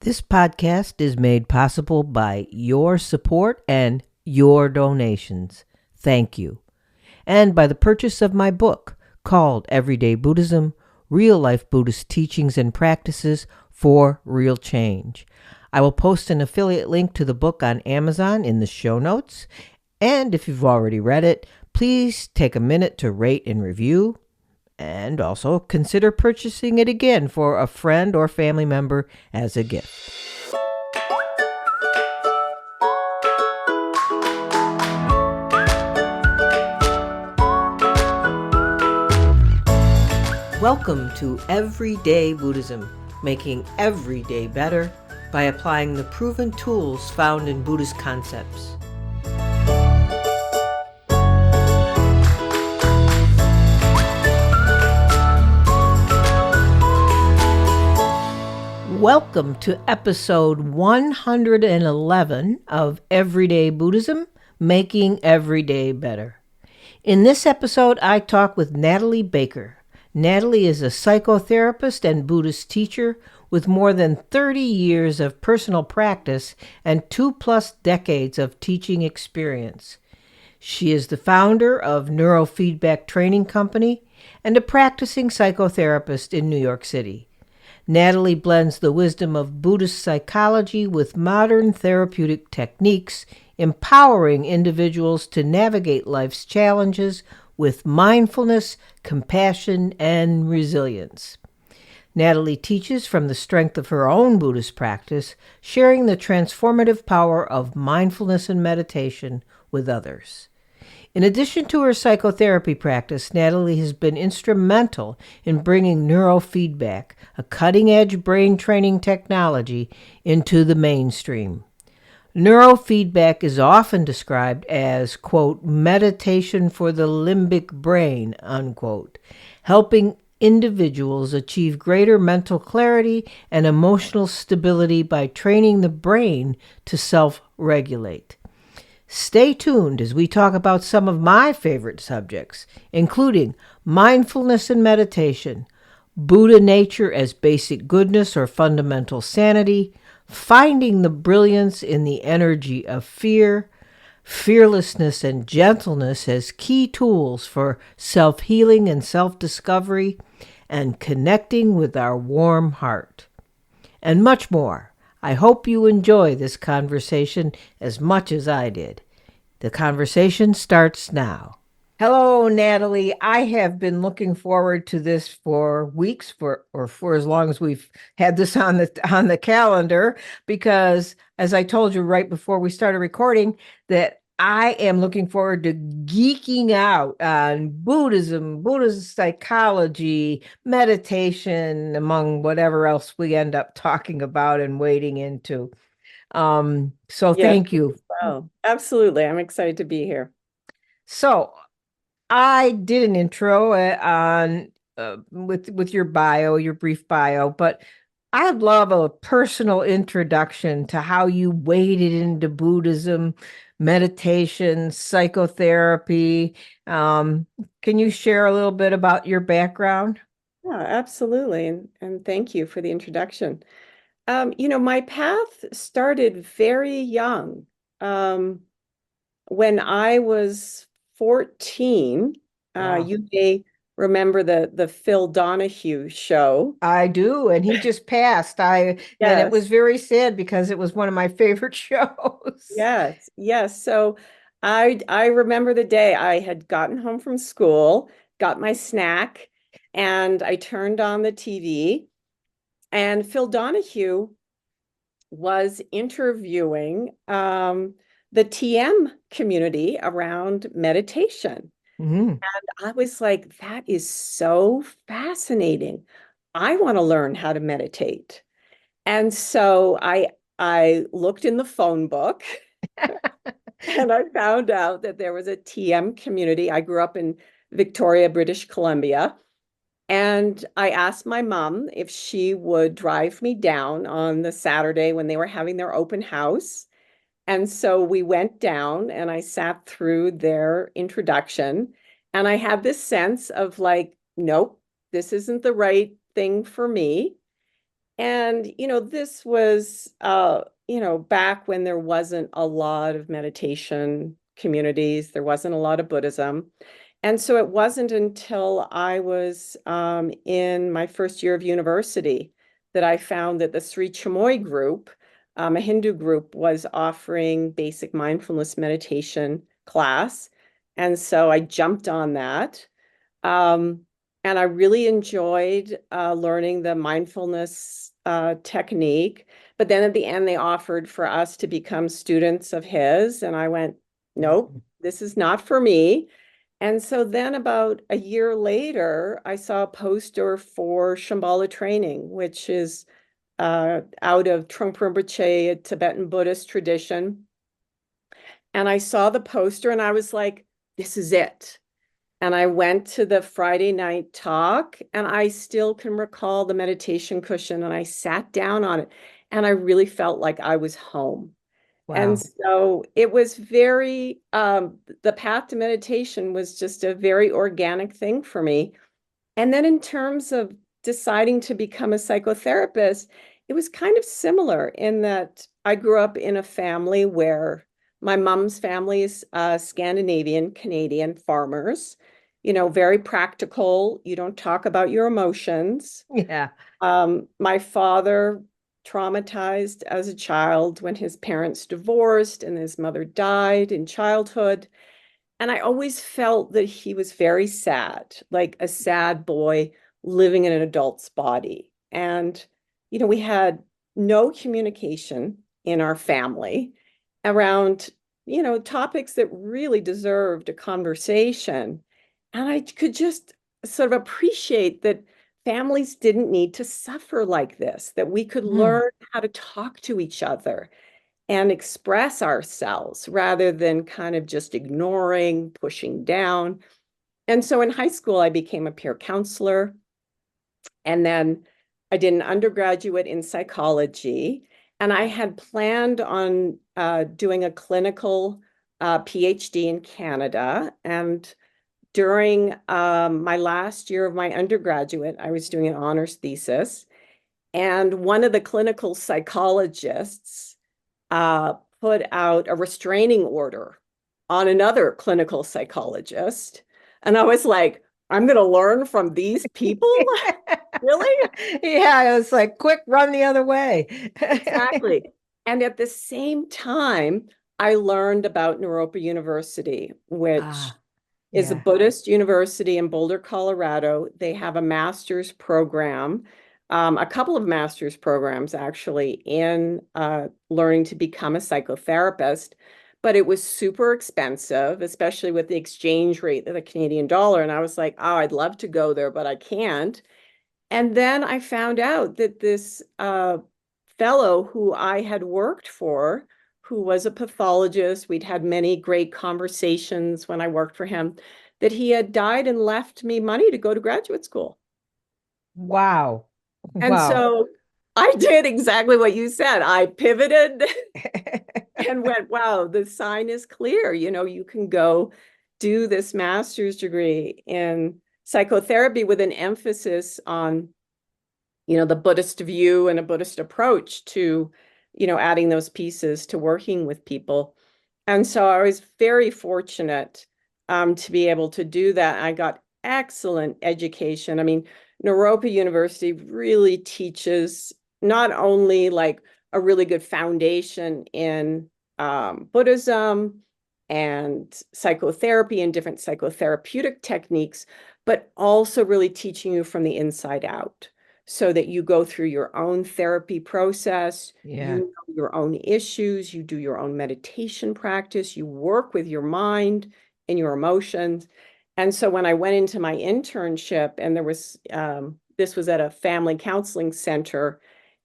This podcast is made possible by your support and your donations. Thank you. And by the purchase of my book called Everyday Buddhism, Real Life Buddhist Teachings and Practices for Real Change. I will post an affiliate link to the book on Amazon in the show notes. And if you've already read it, please take a minute to rate and review. And also consider purchasing it again for a friend or family member as a gift. Welcome to Everyday Buddhism, making every day better by applying the proven tools found in Buddhist concepts. Welcome to episode 111 of Everyday Buddhism, Making Every Day Better. In this episode, I talk with Natalie Baker. Natalie is a psychotherapist and Buddhist teacher with more than 30 years of personal practice and 2+ decades of teaching experience. She is the founder of Neurofeedback Training Co and a practicing psychotherapist in New York City. Natalie blends the wisdom of Buddhist psychology with modern therapeutic techniques, empowering individuals to navigate life's challenges with mindfulness, compassion, and resilience. Natalie teaches from the strength of her own Buddhist practice, sharing the transformative power of mindfulness and meditation with others. In addition to her psychotherapy practice, Natalie has been instrumental in bringing neurofeedback, a cutting-edge brain training technology, into the mainstream. Neurofeedback is often described as, quote, meditation for the limbic brain, unquote, helping individuals achieve greater mental clarity and emotional stability by training the brain to self-regulate. Stay tuned as we talk about some of my favorite subjects, including mindfulness and meditation, Buddha nature as basic goodness or fundamental sanity, finding the brilliance in the energy of fear, fearlessness and gentleness as key tools for self-healing and self-discovery, and connecting with our warm heart, and much more. I hope you enjoy this conversation as much as I did. The conversation starts now. Hello, Natalie. I have been looking forward to this for weeks, for as long as we've had this on the calendar, because as I told you right before we started recording, that I am looking forward to geeking out on Buddhism, Buddhist psychology, meditation, among whatever else we end up talking about and wading into. So thank you. Well, absolutely. I'm excited to be here. So I did an intro on with your bio, your brief bio, but I'd love a personal introduction to how you waded into Buddhism, meditation, psychotherapy. Can you share a little bit about your background? Yeah, absolutely. And thank you for the introduction. My path started very young. When I was 14, Wow. you may remember the Phil Donahue show. I do, and he just passed. And it was very sad because it was one of my favorite shows. Yes. So I remember the day I had gotten home from school, got my snack, and I turned on the TV, and Phil Donahue was interviewing the TM community around meditation. Mm-hmm. And I was like, that is so fascinating. I want to learn how to meditate. And so I looked in the phone book and I found out that there was a TM community. I grew up in Victoria, British Columbia. And I asked my mom if she would drive me down on the Saturday when they were having their open house. And so we went down and I sat through their introduction. And I had this sense of like, nope, this isn't the right thing for me. And, this was, back when there wasn't a lot of meditation communities, there wasn't a lot of Buddhism. And so it wasn't until I was in my first year of university that I found that the Sri Chamoy group, a Hindu group, was offering basic mindfulness meditation class. And so I jumped on that. Um, and I really enjoyed learning the mindfulness technique. But then at the end, they offered for us to become students of his. And I went, nope, this is not for me. And so then about a year later, I saw a poster for Shambhala training, which is out of Trungpa Rinpoche, a Tibetan Buddhist tradition. And I saw the poster and I was like, this is it. And I went to the Friday night talk, and I still can recall the meditation cushion, and I sat down on it, and I really felt like I was home. And Wow. so it was very, the path to meditation was just a very organic thing for me. And then in terms of deciding to become a psychotherapist, it was kind of similar in that I grew up in a family where my mom's family is Scandinavian, Canadian farmers, very practical. You don't talk about your emotions. Yeah. My father traumatized as a child when his parents divorced and his mother died in childhood. And I always felt that he was very sad, like a sad boy living in an adult's body. And, we had no communication in our family around, topics that really deserved a conversation. And I could just sort of appreciate that families didn't need to suffer like this, that we could Mhm. learn how to talk to each other and express ourselves rather than kind of just ignoring, pushing down. And so in high school, I became a peer counselor. And then I did an undergraduate in psychology. And I had planned on doing a clinical PhD in Canada. And during my last year of my undergraduate, I was doing an honors thesis. And one of the clinical psychologists uh, put out a restraining order on another clinical psychologist. And I was like, I'm going to learn from these people? Really? Yeah, it was like quick run the other way. Exactly. And at the same time, I learned about Naropa University, which Ah, is a yeah. Buddhist university in Boulder, Colorado. They have a master's program, a couple of master's programs actually, in learning to become a psychotherapist. But it was super expensive, especially with the exchange rate of the Canadian dollar. And I was like, oh, I'd love to go there, but I can't. And then I found out that this fellow who I had worked for, who was a pathologist, we'd had many great conversations when I worked for him, that he had died and left me money to go to graduate school. Wow. And Wow. so I did exactly what you said. I pivoted and went, wow, the sign is clear. You can go do this master's degree in psychotherapy with an emphasis on the Buddhist view and a Buddhist approach to, adding those pieces to working with people. And so I was very fortunate to be able to do that. I got excellent education. I mean, Naropa University really teaches not only like a really good foundation in Buddhism and psychotherapy and different psychotherapeutic techniques, but also really teaching you from the inside out so that you go through your own therapy process, you Yeah. know your own issues, you do your own meditation practice, you work with your mind and your emotions. And so when I went into my internship, and this was at a family counseling center,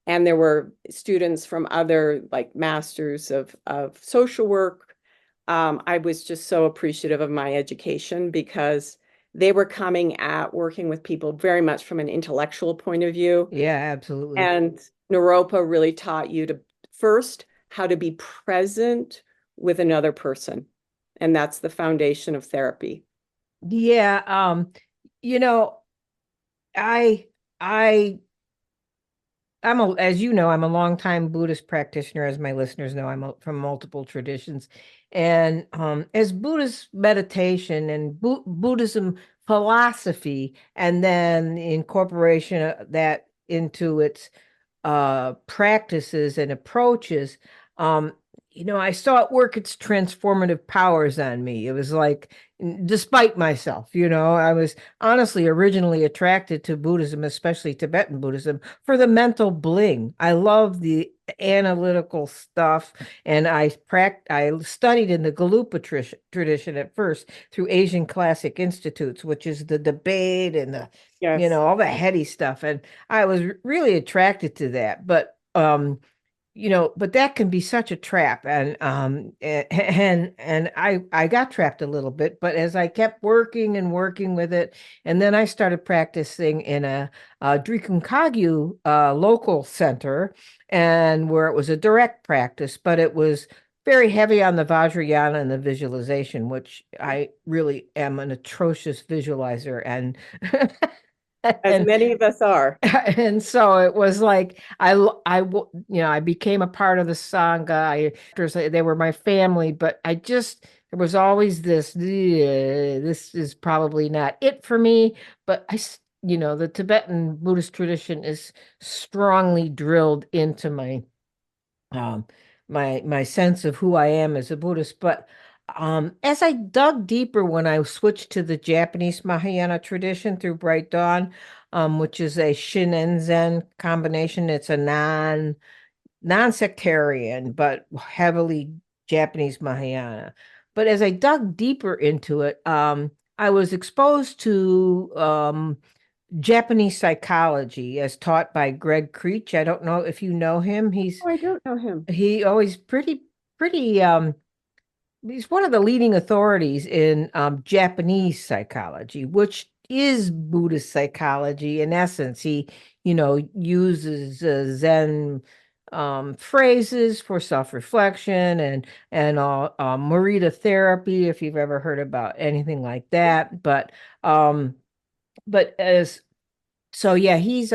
and there were students from other like masters of social work. I was just so appreciative of my education because they were coming at working with people very much from an intellectual point of view. Yeah, absolutely. And Naropa really taught you to first how to be present with another person. And that's the foundation of therapy. Yeah, you know, I I as you know, I'm a longtime Buddhist practitioner. As my listeners know, from multiple traditions. And as Buddhist meditation and Buddhism philosophy, and then the incorporation of that into its practices and approaches, um, I saw it work its transformative powers on me. It was like, despite myself, I was honestly originally attracted to Buddhism, especially Tibetan Buddhism, for the mental bling. I love the analytical stuff, and I studied in the Galupa tradition at first through Asian Classic Institutes, which is the debate and Yes. all the heady stuff, and I was really attracted to that. But that can be such a trap, and I got trapped a little bit, but as I kept working and working with it, and then I started practicing in a Drikung Kagyu local center, and where it was a direct practice, but it was very heavy on the Vajrayana and the visualization, which I really am an atrocious visualizer, and As and many of us are. and so it was like I became a part of the sangha. They were my family, but there was always this is probably not it for me. But the Tibetan Buddhist tradition is strongly drilled into um, my sense of who I am as a Buddhist. But as I dug deeper when I switched to the Japanese Mahayana tradition through Bright Dawn, which is a Shin Zen combination, it's a non-sectarian but heavily Japanese Mahayana. But as I dug deeper into it, I was exposed to Japanese psychology as taught by Greg Creech. I don't know if you know him. Oh, I don't know him. He always pretty he's one of the leading authorities in Japanese psychology, which is Buddhist psychology in essence. He, uses Zen phrases for self-reflection and Morita therapy, if you've ever heard about anything like that. But as so yeah, he's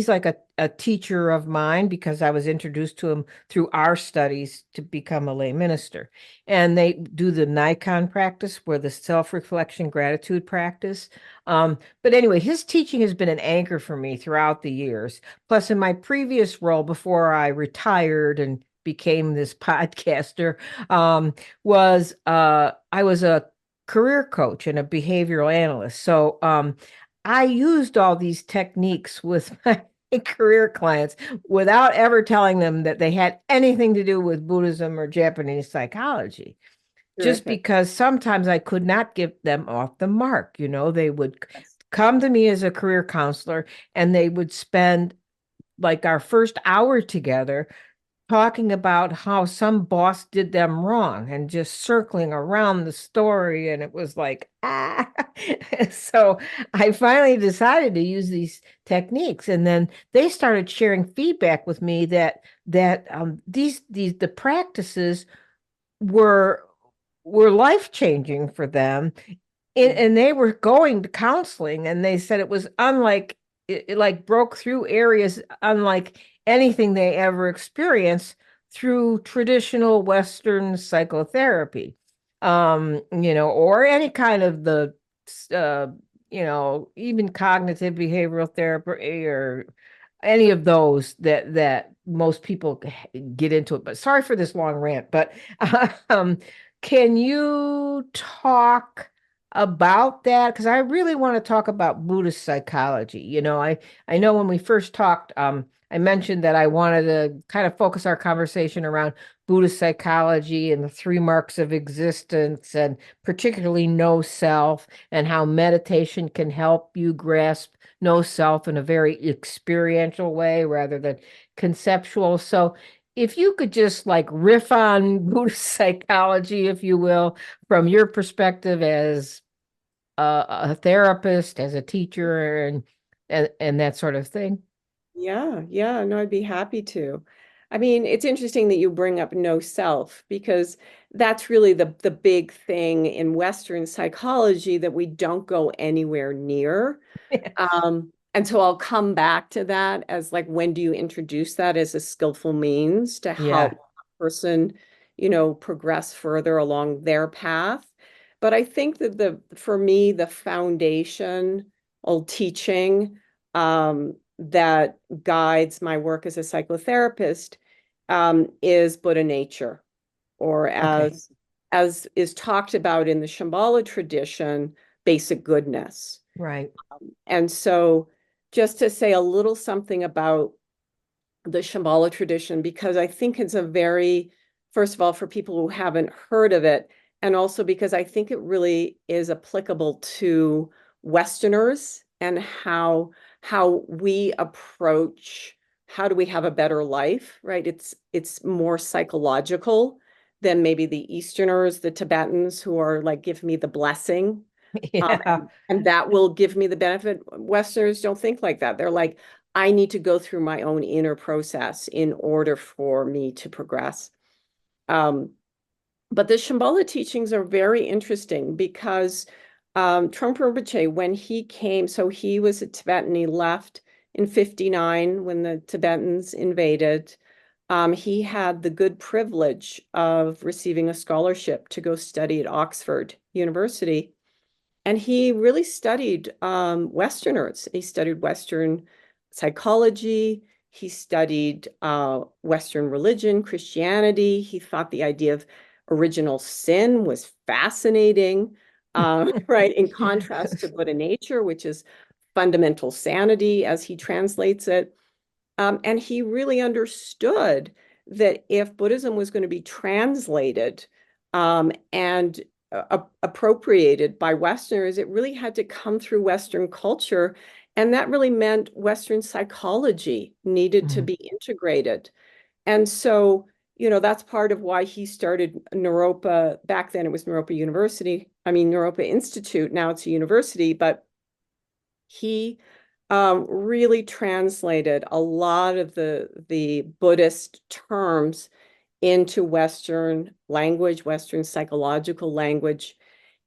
like a teacher of mine because I was introduced to him through our studies to become a lay minister. And they do the Nikon practice, where the self-reflection gratitude practice. But anyway, his teaching has been an anchor for me throughout the years. Plus, in my previous role before I retired and became this podcaster, was I was a career coach and a behavioral analyst. So I used all these techniques with my career clients without ever telling them that they had anything to do with Buddhism or Japanese psychology, just Terrific. because sometimes I could not get them off the mark. They would Yes. come to me as a career counselor, and they would spend like our first hour together talking about how some boss did them wrong and just circling around the story. And it was like, ah. So I finally decided to use these techniques. And then they started sharing feedback with me that the practices were life changing for them, Mm. and they were going to counseling, and they said it was unlike it like broke through areas unlike anything they ever experienced through traditional Western psychotherapy, or any kind of the uh even cognitive behavioral therapy or any of those that most people get into it. But sorry for this long rant, but um can you talk about that? Because I really want to talk about Buddhist psychology. I know when we first talked, I mentioned that I wanted to kind of focus our conversation around Buddhist psychology and the three marks of existence, and particularly no self, and how meditation can help you grasp no self in a very experiential way rather than conceptual. So if you could just like riff on Buddhist psychology, if you will, from your perspective as a therapist, as a teacher, and that sort of thing. Yeah, yeah, no, I'd be happy to. I mean, it's interesting that you bring up no self because that's really the big thing in Western psychology that we don't go anywhere near. And so I'll come back to that as like, when do you introduce that as a skillful means to help Yeah. a person, progress further along their path? But I think that for me, the foundational teaching that guides my work as a psychotherapist is Buddha nature, or Okay. as is talked about in the Shambhala tradition, basic goodness. Right. And so, just to say a little something about the Shambhala tradition, because I think it's first of all, for people who haven't heard of it, and also because I think it really is applicable to Westerners and how we approach how do we have a better life, right? It's more psychological than maybe the Easterners, the Tibetans, who are like, give me the blessing, Yeah. and that will give me the benefit. Westerners don't think like that. They're like, I need to go through my own inner process in order for me to progress. Um, but the Shambhala teachings are very interesting because Trungpa Rinpoche, when he came, so he was a Tibetan, he left in 59 when the Tibetans invaded. He had the good privilege of receiving a scholarship to go study at Oxford University. And he really studied Westerners. He studied Western psychology. He studied Western religion, Christianity. He thought the idea of original sin was fascinating, right? In contrast to Buddha nature, which is fundamental sanity, as he translates it. And he really understood that if Buddhism was going to be translated and appropriated by Westerners, it really had to come through Western culture. And that really meant Western psychology needed to Mhm. be integrated. And so, that's part of why he started Naropa. Back then it was Naropa University. I mean, Naropa Institute. Now it's a university, but he really translated a lot of the Buddhist terms into Western language, Western psychological language.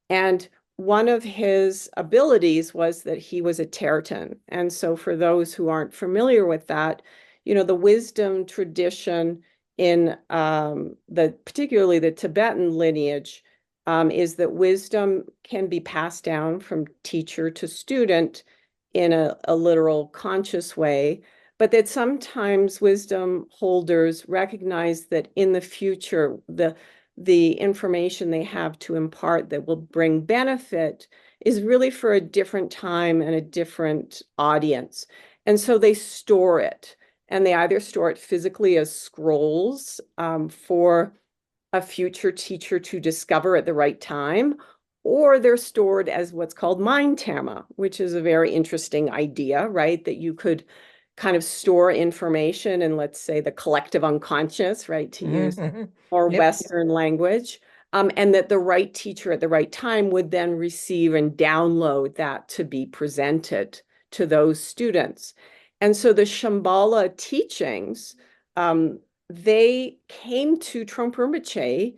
And one of his abilities was that he was a terton. And so, for those who aren't familiar with that, the wisdom tradition in particularly the Tibetan lineage is that wisdom can be passed down from teacher to student in a literal conscious way, but that sometimes wisdom holders recognize that in the future, the information they have to impart that will bring benefit is really for a different time and a different audience. And so they store it, and they either store it physically as scrolls for a future teacher to discover at the right time, or they're stored as what's called mind tamma, which is a very interesting idea, right? That you could kind of store information in, let's say, the collective unconscious, right? To use Mhm. more Yep. Western language. And that the right teacher at the right time would then receive and download that to be presented to those students. And so the Shambhala teachings, they came to Trungpa Rinpoche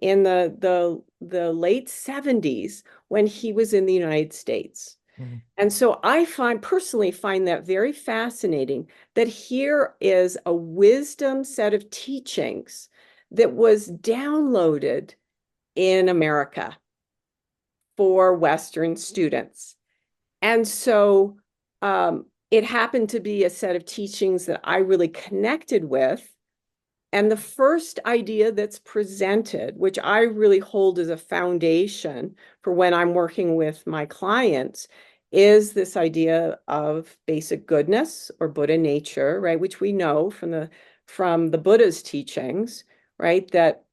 in the late 70s when he was in the United States. Mhm. And so I personally find that very fascinating, that here is a wisdom set of teachings that was downloaded in America for Western students. And so it happened to be a set of teachings that I really connected with. And the first idea that's presented, which I really hold as a foundation for when I'm working with my clients, is this idea of basic goodness or Buddha nature, right? Which we know from the Buddha's teachings, right? That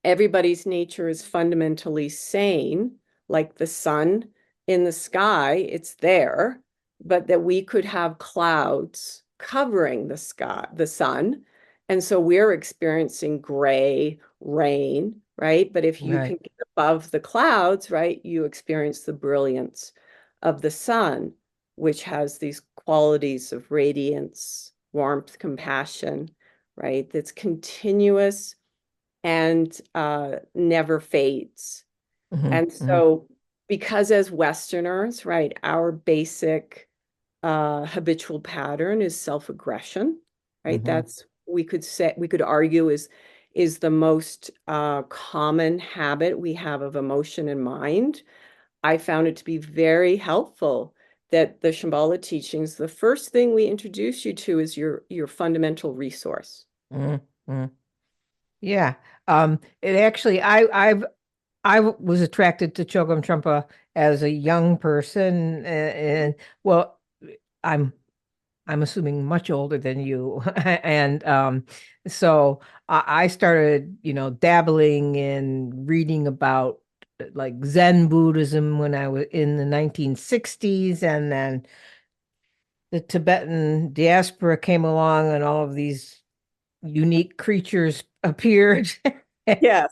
everybody's nature is fundamentally sane, like the sun in the sky, it's there, but that we could have clouds covering the sky, the sun. And so we're experiencing gray rain, right? But if you can Right. get above the clouds, right, you experience the brilliance of the sun, which has these qualities of radiance, warmth, compassion, right? That's continuous and never fades. Mhm. And Mhm. so, because as Westerners, right, our basic habitual pattern is self-aggression, right? Mm-hmm. That's we could argue is the most common habit we have of emotion and mind. I found it to be very helpful that the Shambhala teachings, the first thing we introduce you to is your fundamental resource. Mm-hmm. Yeah. It actually, I was attracted to Chogyam Trungpa as a young person, and well, I'm I'm assuming much older than you, and so I started, dabbling in reading about like Zen Buddhism when I was in the 1960s, and then the Tibetan diaspora came along, and all of these unique creatures appeared. Yes.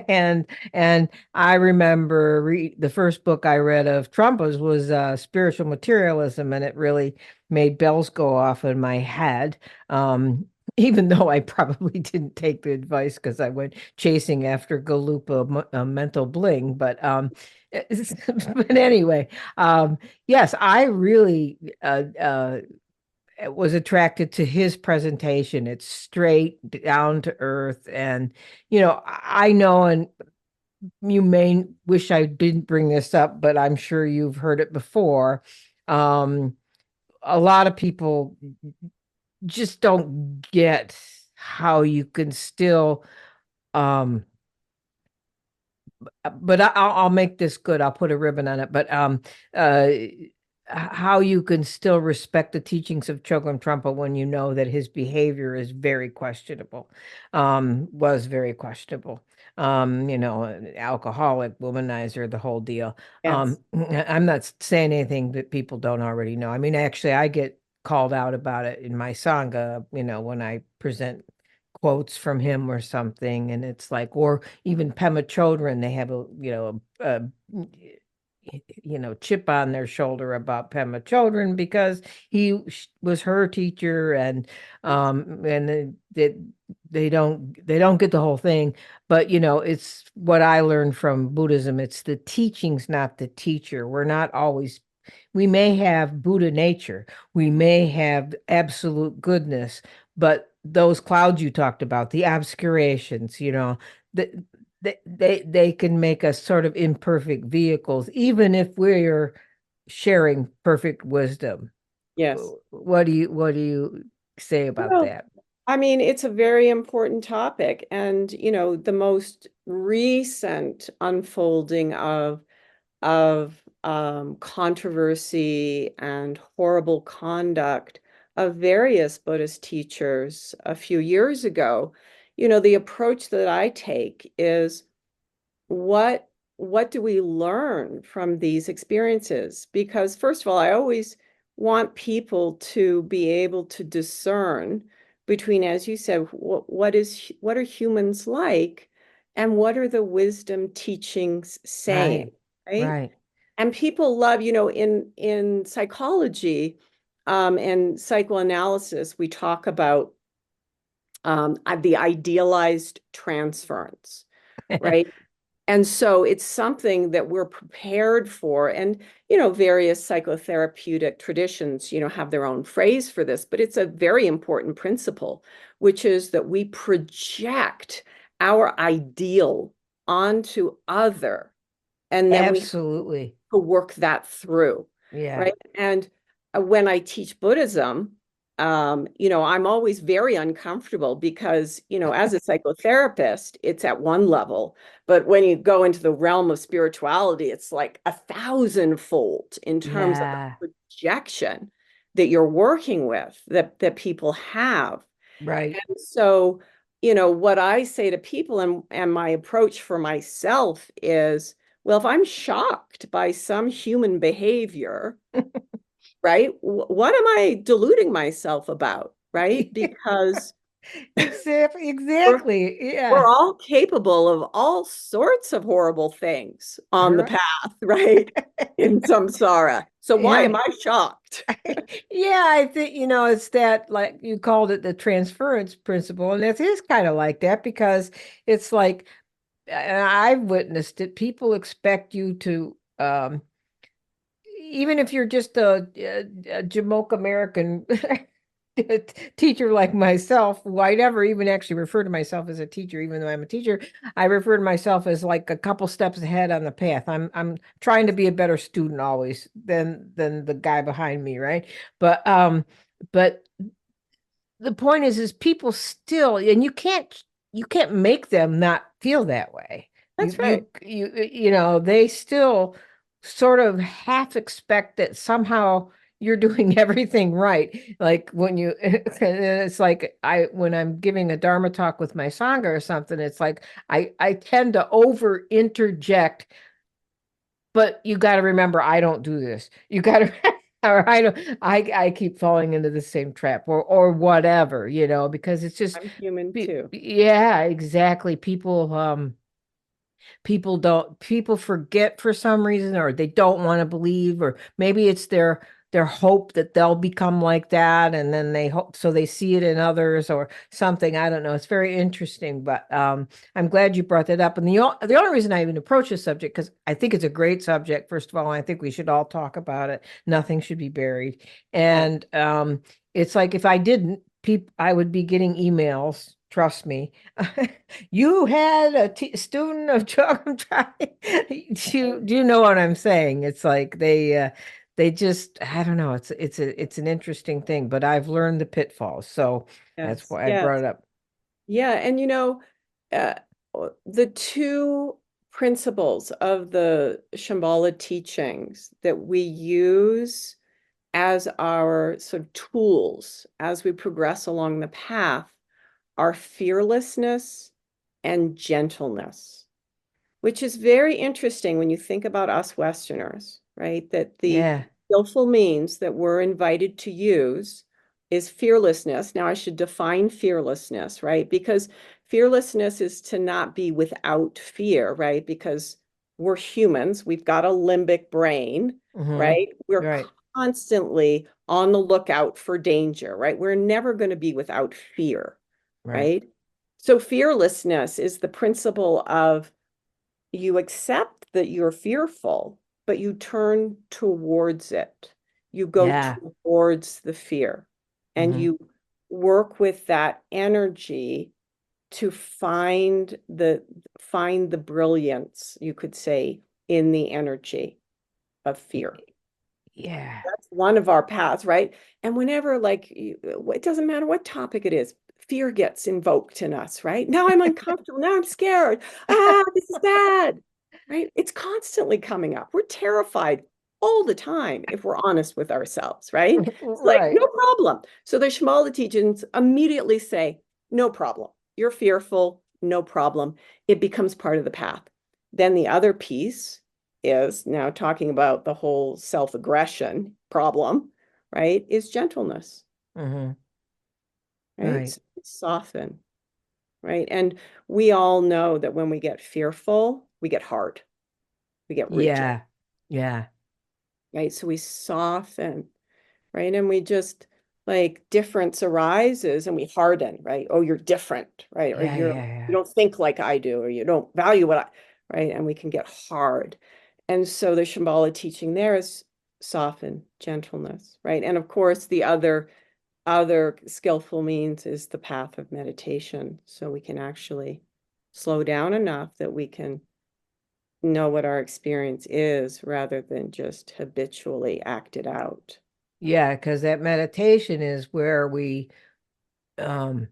and and I remember the first book I read of Trumpa's was Spiritual Materialism, and it really made bells go off in my head. Um, Even though I probably didn't take the advice because I went chasing after Galupa mental bling, but anyway, yes, I really was attracted to his presentation. It's straight down to earth. And, I know, and you may wish I didn't bring this up, but I'm sure you've heard it before. Um, a lot of people just don't get how you can still, um, but I'll make this good. I'll put a ribbon on it. But how you can still respect the teachings of Chogyam Trungpa when you know that his behavior is very questionable, was very questionable. An alcoholic, womanizer, the whole deal. Yes. I'm not saying anything that people don't already know. I mean, actually, I get called out about it in my sangha, when I present quotes from him or something, and it's like, or even Pema Chodron, they have a chip on their shoulder about Pema Chodron because was her teacher, and they don't get the whole thing. But it's what I learned from Buddhism. It's the teachings, not the teacher. We may have Buddha nature, we may have absolute goodness, but those clouds you talked about, the obscurations, that they can make us sort of imperfect vehicles, even if we're sharing perfect wisdom. Yes. What do you say about Well, that? I mean, it's a very important topic. And, the most recent unfolding of controversy and horrible conduct of various Buddhist teachers a few years ago, the approach that I take is what what do we learn from these experiences? Because first of all, I always want people to be able to discern between, as you said, what are humans like and what are the wisdom teachings saying, Right, right? right. And people love, in psychology and psychoanalysis, we talk about the idealized transference, right? And so it's something that we're prepared for. And, various psychotherapeutic traditions, have their own phrase for this, but it's a very important principle, which is that we project our ideal onto other, and then we Absolutely. to work that through, Yeah. right? And when I teach Buddhism, I'm always very uncomfortable because, as a psychotherapist, it's at one level, but when you go into the realm of spirituality, it's like 1,000-fold in terms of Yeah. the projection that you're working with, that people have. Right. And so, what I say to people and my approach for myself is, well, if I'm shocked by some human behavior, right, what am I deluding myself about, right? Because Exactly. we're Exactly. we're Yeah. all capable of all sorts of horrible things on the Right. path, right? In samsara. So why am Yeah. I shocked? Yeah, I think, it's that, like you called it, the transference principle. And it is kind of like that because it's like, and I've witnessed it, people expect you to, even if you're just a Jamoke American teacher like myself, who I never even actually refer to myself as a teacher, even though I'm a teacher. I refer to myself as like a couple steps ahead on the path. I'm trying to be a better student always than the guy behind me, right? But the point is people still, and you can't make them not feel that way. That's right. They still sort of half expect that somehow you're doing everything right. Like when it's like when I'm giving a Dharma talk with my Sangha or something, it's like I tend to over interject, but you got to remember, I don't do this. You got to, or I don't, I keep falling into the same trap or whatever, because it's just, I'm human too. yeah, exactly. People forget for some reason, or they don't want to believe, or maybe it's their hope that they'll become like that, and then they hope, so they see it in others or something. I don't know. It's very interesting, but I'm glad you brought that up. And the only reason I even approach this subject, because I think it's a great subject, first of all, and I think we should all talk about it. Nothing should be buried. Yes. And it's like, if I didn't, I would be getting emails, trust me. You had a student of Chocolate Tribe. Do you know what I'm saying? It's like they just, I don't know. It's an interesting thing, but I've learned the pitfalls, so that's Yes. why I brought Yes. it up. Yeah. And uh, the two principles of the Shambhala teachings that we use as our sort of tools as we progress along the path are fearlessness and gentleness, which is very interesting when you think about us Westerners, right? That the Yeah. skillful means that we're invited to use is fearlessness. Now, I should define fearlessness, right? Because fearlessness is to not be without fear, right? Because we're humans, we've got a limbic brain, Hmm. right? We're Right. constantly on the lookout for danger, right? We're never going to be without fear, Right. right? So, fearlessness is the principle of you accept that you're fearful, but you turn towards it. You go Yeah. towards the fear and Hmm. you work with that energy to find the brilliance, you could say, in the energy of fear. Yeah. That's one of our paths, right? And whenever, like, it doesn't matter what topic it is, fear gets invoked in us, right? Now I'm uncomfortable. Now I'm scared. Ah, this is bad, right? It's constantly coming up. We're terrified all the time if we're honest with ourselves, right? It's like, Right. no problem. So the Shambhala teachings immediately say, no problem. You're fearful, no problem. It becomes part of the path. Then the other piece is now talking about the whole self-aggression problem, right? Is gentleness, Hmm. right? Right. So soften, right? And we all know that when we get fearful, we get hard, we get rigid, Yeah. Yeah. right? So we soften, right? And we just like difference arises and we harden, right? Oh, you're different, right? Or Yeah. Yeah. you Yeah. don't think like I do, or you don't value what I, right? And we can get hard. And so the Shambhala teaching there is soften, gentleness, right? And of course, the other skillful means is the path of meditation. So we can actually slow down enough that we can know what our experience is rather than just habitually act it out. Yeah, because that meditation is um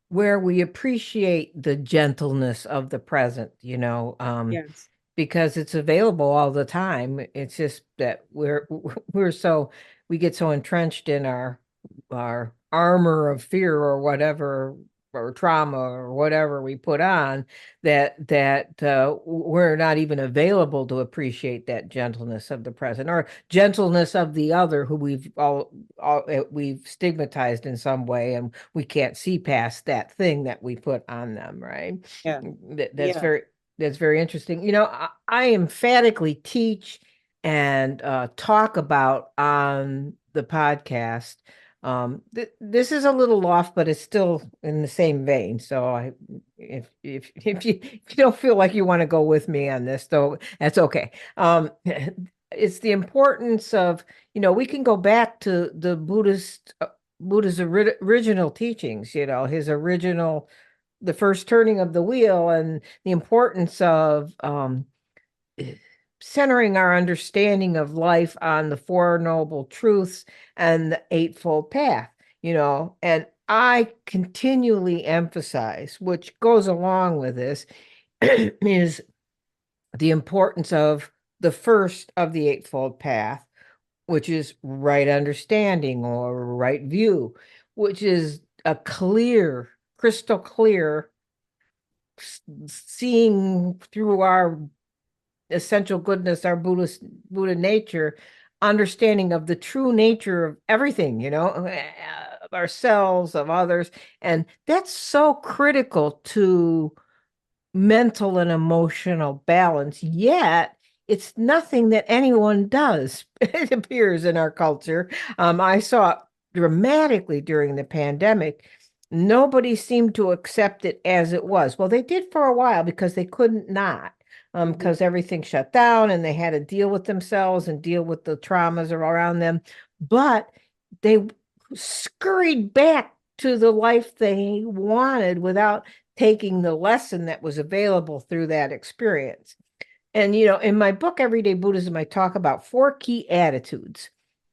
where we appreciate the gentleness of the present, Yes. because it's available all the time. It's just that we get so entrenched in our armor of fear or whatever, or trauma or whatever we put on, that we're not even available to appreciate that gentleness of the present, or gentleness of the other, who we've stigmatized in some way, and we can't see past that thing that we put on them, right? Yeah. That, that's Yeah. very that's very interesting. I emphatically teach and talk about on the podcast. This is a little off, but it's still in the same vein. So if you don't feel like you want to go with me on this, though, that's okay. it's the importance of, we can go back to the Buddha's original teachings, his original, the first turning of the wheel, and the importance of centering our understanding of life on the Four Noble Truths and the Eightfold Path, and I continually emphasize, which goes along with this, is the importance of the first of the Eightfold Path, which is right understanding or right view, which is a clear, crystal clear, seeing through our essential goodness, our Buddha nature, understanding of the true nature of everything, of ourselves, of others. And that's so critical to mental and emotional balance, yet it's nothing that anyone does, it appears, in our culture. I saw it dramatically during the pandemic. Nobody seemed to accept it as it was. Well, they did for a while because they couldn't not, Mhm. because everything shut down and they had to deal with themselves and deal with the traumas around them. But they scurried back to the life they wanted without taking the lesson that was available through that experience. And, in my book, Everyday Buddhism, I talk about four key attitudes,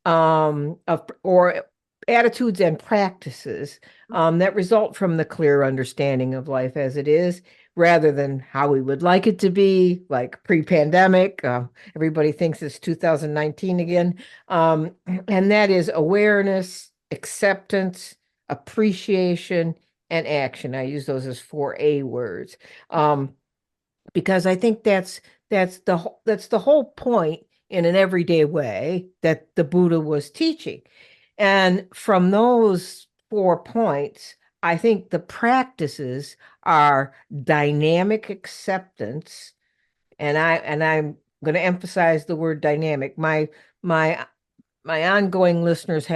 or attitudes and practices that result from the clear understanding of life as it is, rather than how we would like it to be, like pre-pandemic. Everybody thinks it's 2019 again. And that is awareness, acceptance, appreciation, and action. I use those as 4A words. Because I think that's the whole point, in an everyday way, that the Buddha was teaching. And from those 4 points, I think the practices are dynamic acceptance, and I'm going to emphasize the word dynamic. My my ongoing listeners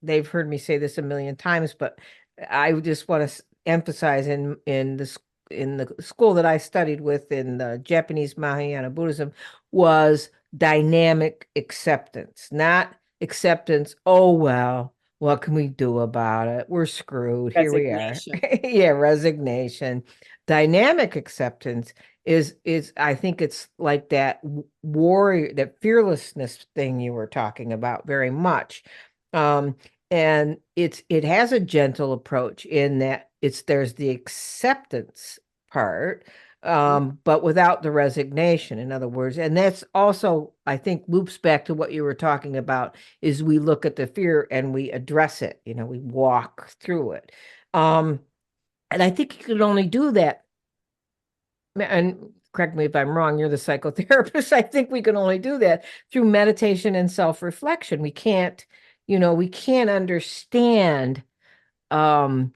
they've heard me say this a million times, but I just want to emphasize, in the school that I studied with in the Japanese Mahayana Buddhism, was dynamic acceptance, not acceptance. Oh, well, what can we do about it? We're screwed. Here we are. Resignation. Yeah, resignation. Dynamic acceptance is I think it's like that warrior, that fearlessness thing you were talking about very much. Um, and it has a gentle approach, in that there's the acceptance part, but without the resignation, in other words. And that's also, I think, loops back to what you were talking about, is we look at the fear and we address it, we walk through it. Um, and I think you can only do that, and correct me if I'm wrong, you're the psychotherapist. I think we can only do that through meditation and self-reflection. We can't understand. Um,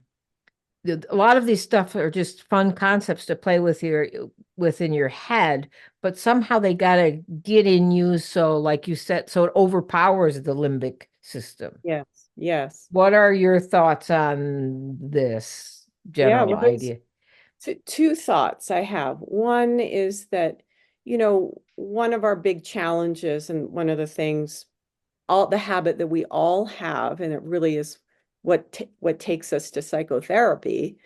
a lot of these stuff are just fun concepts to play with within your head, but somehow they gotta get in you. So, like you said, so it overpowers the limbic system. Yes, yes. What are your thoughts on this Yeah, general well, there's idea? two thoughts I have. One is that, one of our big challenges, and one of the things, all the habit that we all have, and it really is what takes us to psychotherapy,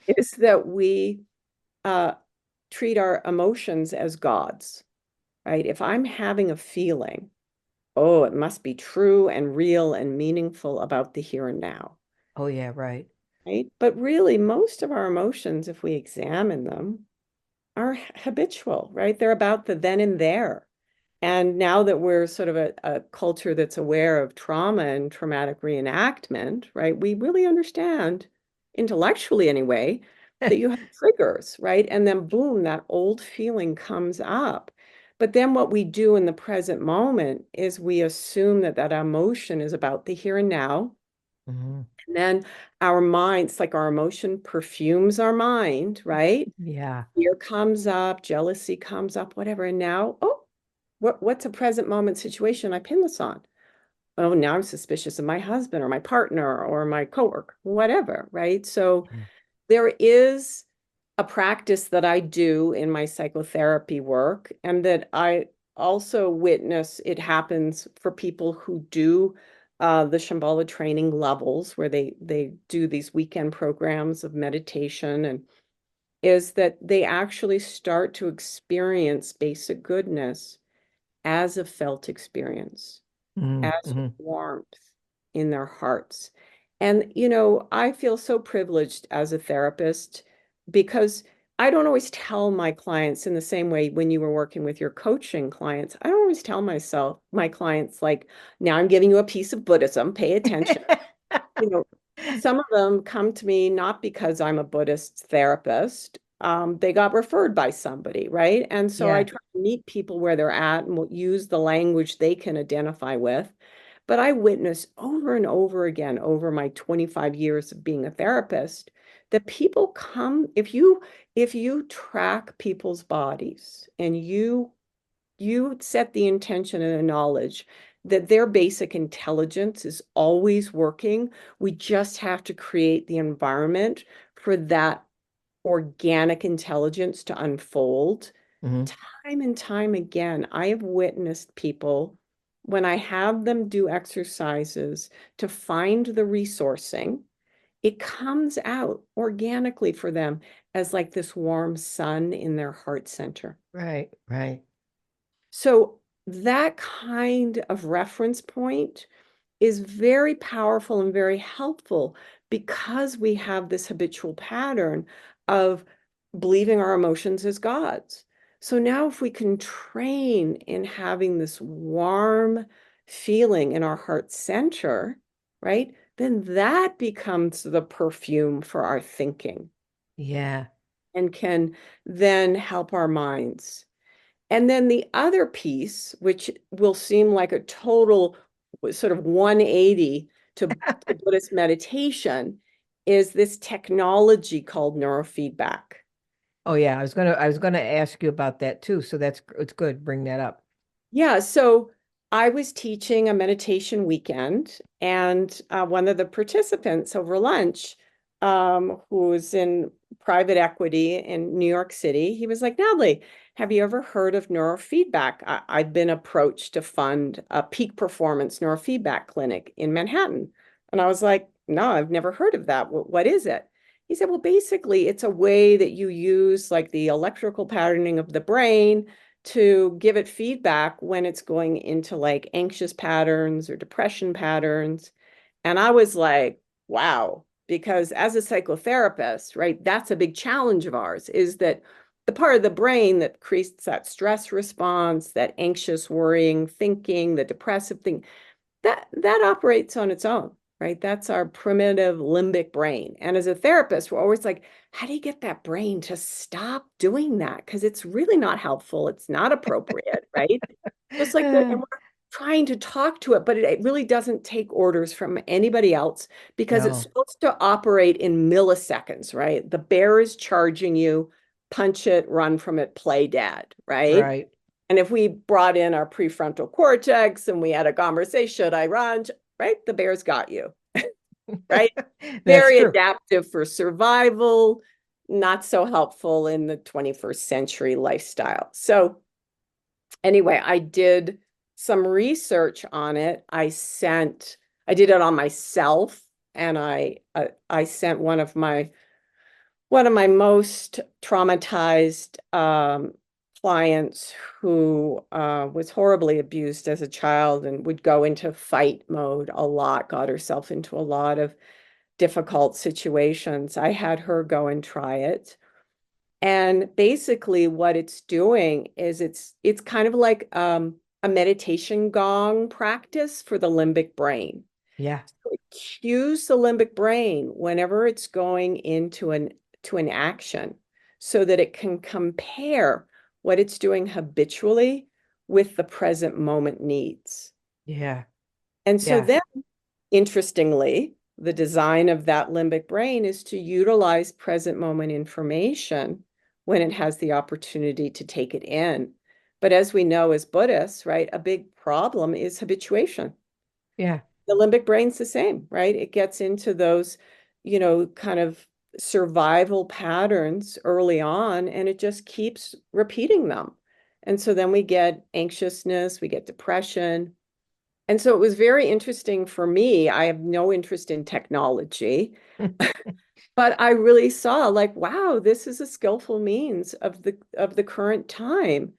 is that we uh, treat our emotions as gods, right? If I'm having a feeling, oh, it must be true and real and meaningful about the here and now, Oh, yeah, right. right? But really, most of our emotions, if we examine them, are habitual, right? They're about the then and there. And now that we're sort of a culture that's aware of trauma and traumatic reenactment, right? We really understand, intellectually anyway, that you have triggers, right? And then boom, that old feeling comes up. But then what we do in the present moment is we assume that that emotion is about the here and now. Mhm. And then our minds, like our emotion perfumes our mind, right? Yeah. Fear comes up, jealousy comes up, whatever. And now, oh, what's a present moment situation I pin this on? Oh, now I'm suspicious of my husband or my partner or my coworker, whatever, right? So Yeah. there is a practice that I do in my psychotherapy work, and that I also witness it happens for people who do the Shambhala training levels, where they do these weekend programs of meditation, and is that they actually start to experience basic goodness as a felt experience, as Mm-hmm. warmth in their hearts. And, I feel so privileged as a therapist because I don't always tell my clients in the same way when you were working with your coaching clients. I don't always tell my clients, like, now I'm giving you a piece of Buddhism, pay attention. You know, some of them come to me not because I'm a Buddhist therapist. They got referred by somebody, right? And so I Yeah. try to meet people where they're at and will use the language they can identify with. But I witness over and over again over my 25 years of being a therapist that people come, if you track people's bodies and you set the intention and the knowledge that their basic intelligence is always working. We just have to create the environment for that organic intelligence to unfold. Mm-hmm. Time and time again, I have witnessed people when I have them do exercises to find the resourcing, it comes out organically for them as like this warm sun in their heart center. Right, right. So that kind of reference point is very powerful and very helpful because we have this habitual pattern of believing our emotions as gods. So now if we can train in having this warm feeling in our heart center, right? Then that becomes the perfume for our thinking Yeah. and can then help our minds. And then the other piece, which will seem like a total sort of 180 to Buddhist meditation, is this technology called neurofeedback. Oh yeah, I was gonna ask you about that too. So it's good. Bring that up. Yeah, so I was teaching a meditation weekend, and one of the participants over lunch, who's in private equity in New York City, he was like, Natalie, have you ever heard of neurofeedback? I've been approached to fund a peak performance neurofeedback clinic in Manhattan. And I was like, no, I've never heard of that. What is it? He said, well, basically, it's a way that you use like the electrical patterning of the brain to give it feedback when it's going into like anxious patterns or depression patterns. And I was like, wow, because as a psychotherapist, right, that's a big challenge of ours is that the part of the brain that creates that stress response, that anxious, worrying thinking, the depressive thing, that operates on its own, right? That's our primitive limbic brain. And as a therapist, we're always like, how do you get that brain to stop doing that? Because it's really not helpful. It's not appropriate, right? Just like that. And we're trying to talk to it, but it really doesn't take orders from anybody else because it's No. supposed to operate in milliseconds, right? The bear is charging you, punch it, run from it, play dead, right? Right. And if we brought in our prefrontal cortex and we had a conversation, should I run? Right? The bear's got you, right? That's Very true. adaptive for survival, not so helpful in the 21st century lifestyle. So, anyway, I did some research on it. I did it on myself, and I sent one of my most traumatized clients who was horribly abused as a child and would go into fight mode a lot, got herself into a lot of difficult situations. I had her go and try it. And basically what it's doing is it's kind of like a meditation gong practice for the limbic brain. Yeah. So it cues the limbic brain whenever it's going into an action so that it can compare what it's doing habitually with the present moment needs. Yeah. And so Yeah. then, interestingly, the design of that limbic brain is to utilize present moment information when it has the opportunity to take it in. But as we know as Buddhists, right, a big problem is habituation. Yeah. The limbic brain's the same, right? It gets into those, kind of survival patterns early on, and it just keeps repeating them. And so then we get anxiousness, we get depression. And so it was very interesting for me. I have no interest in technology, but I really saw like, wow, this is a skillful means of the current time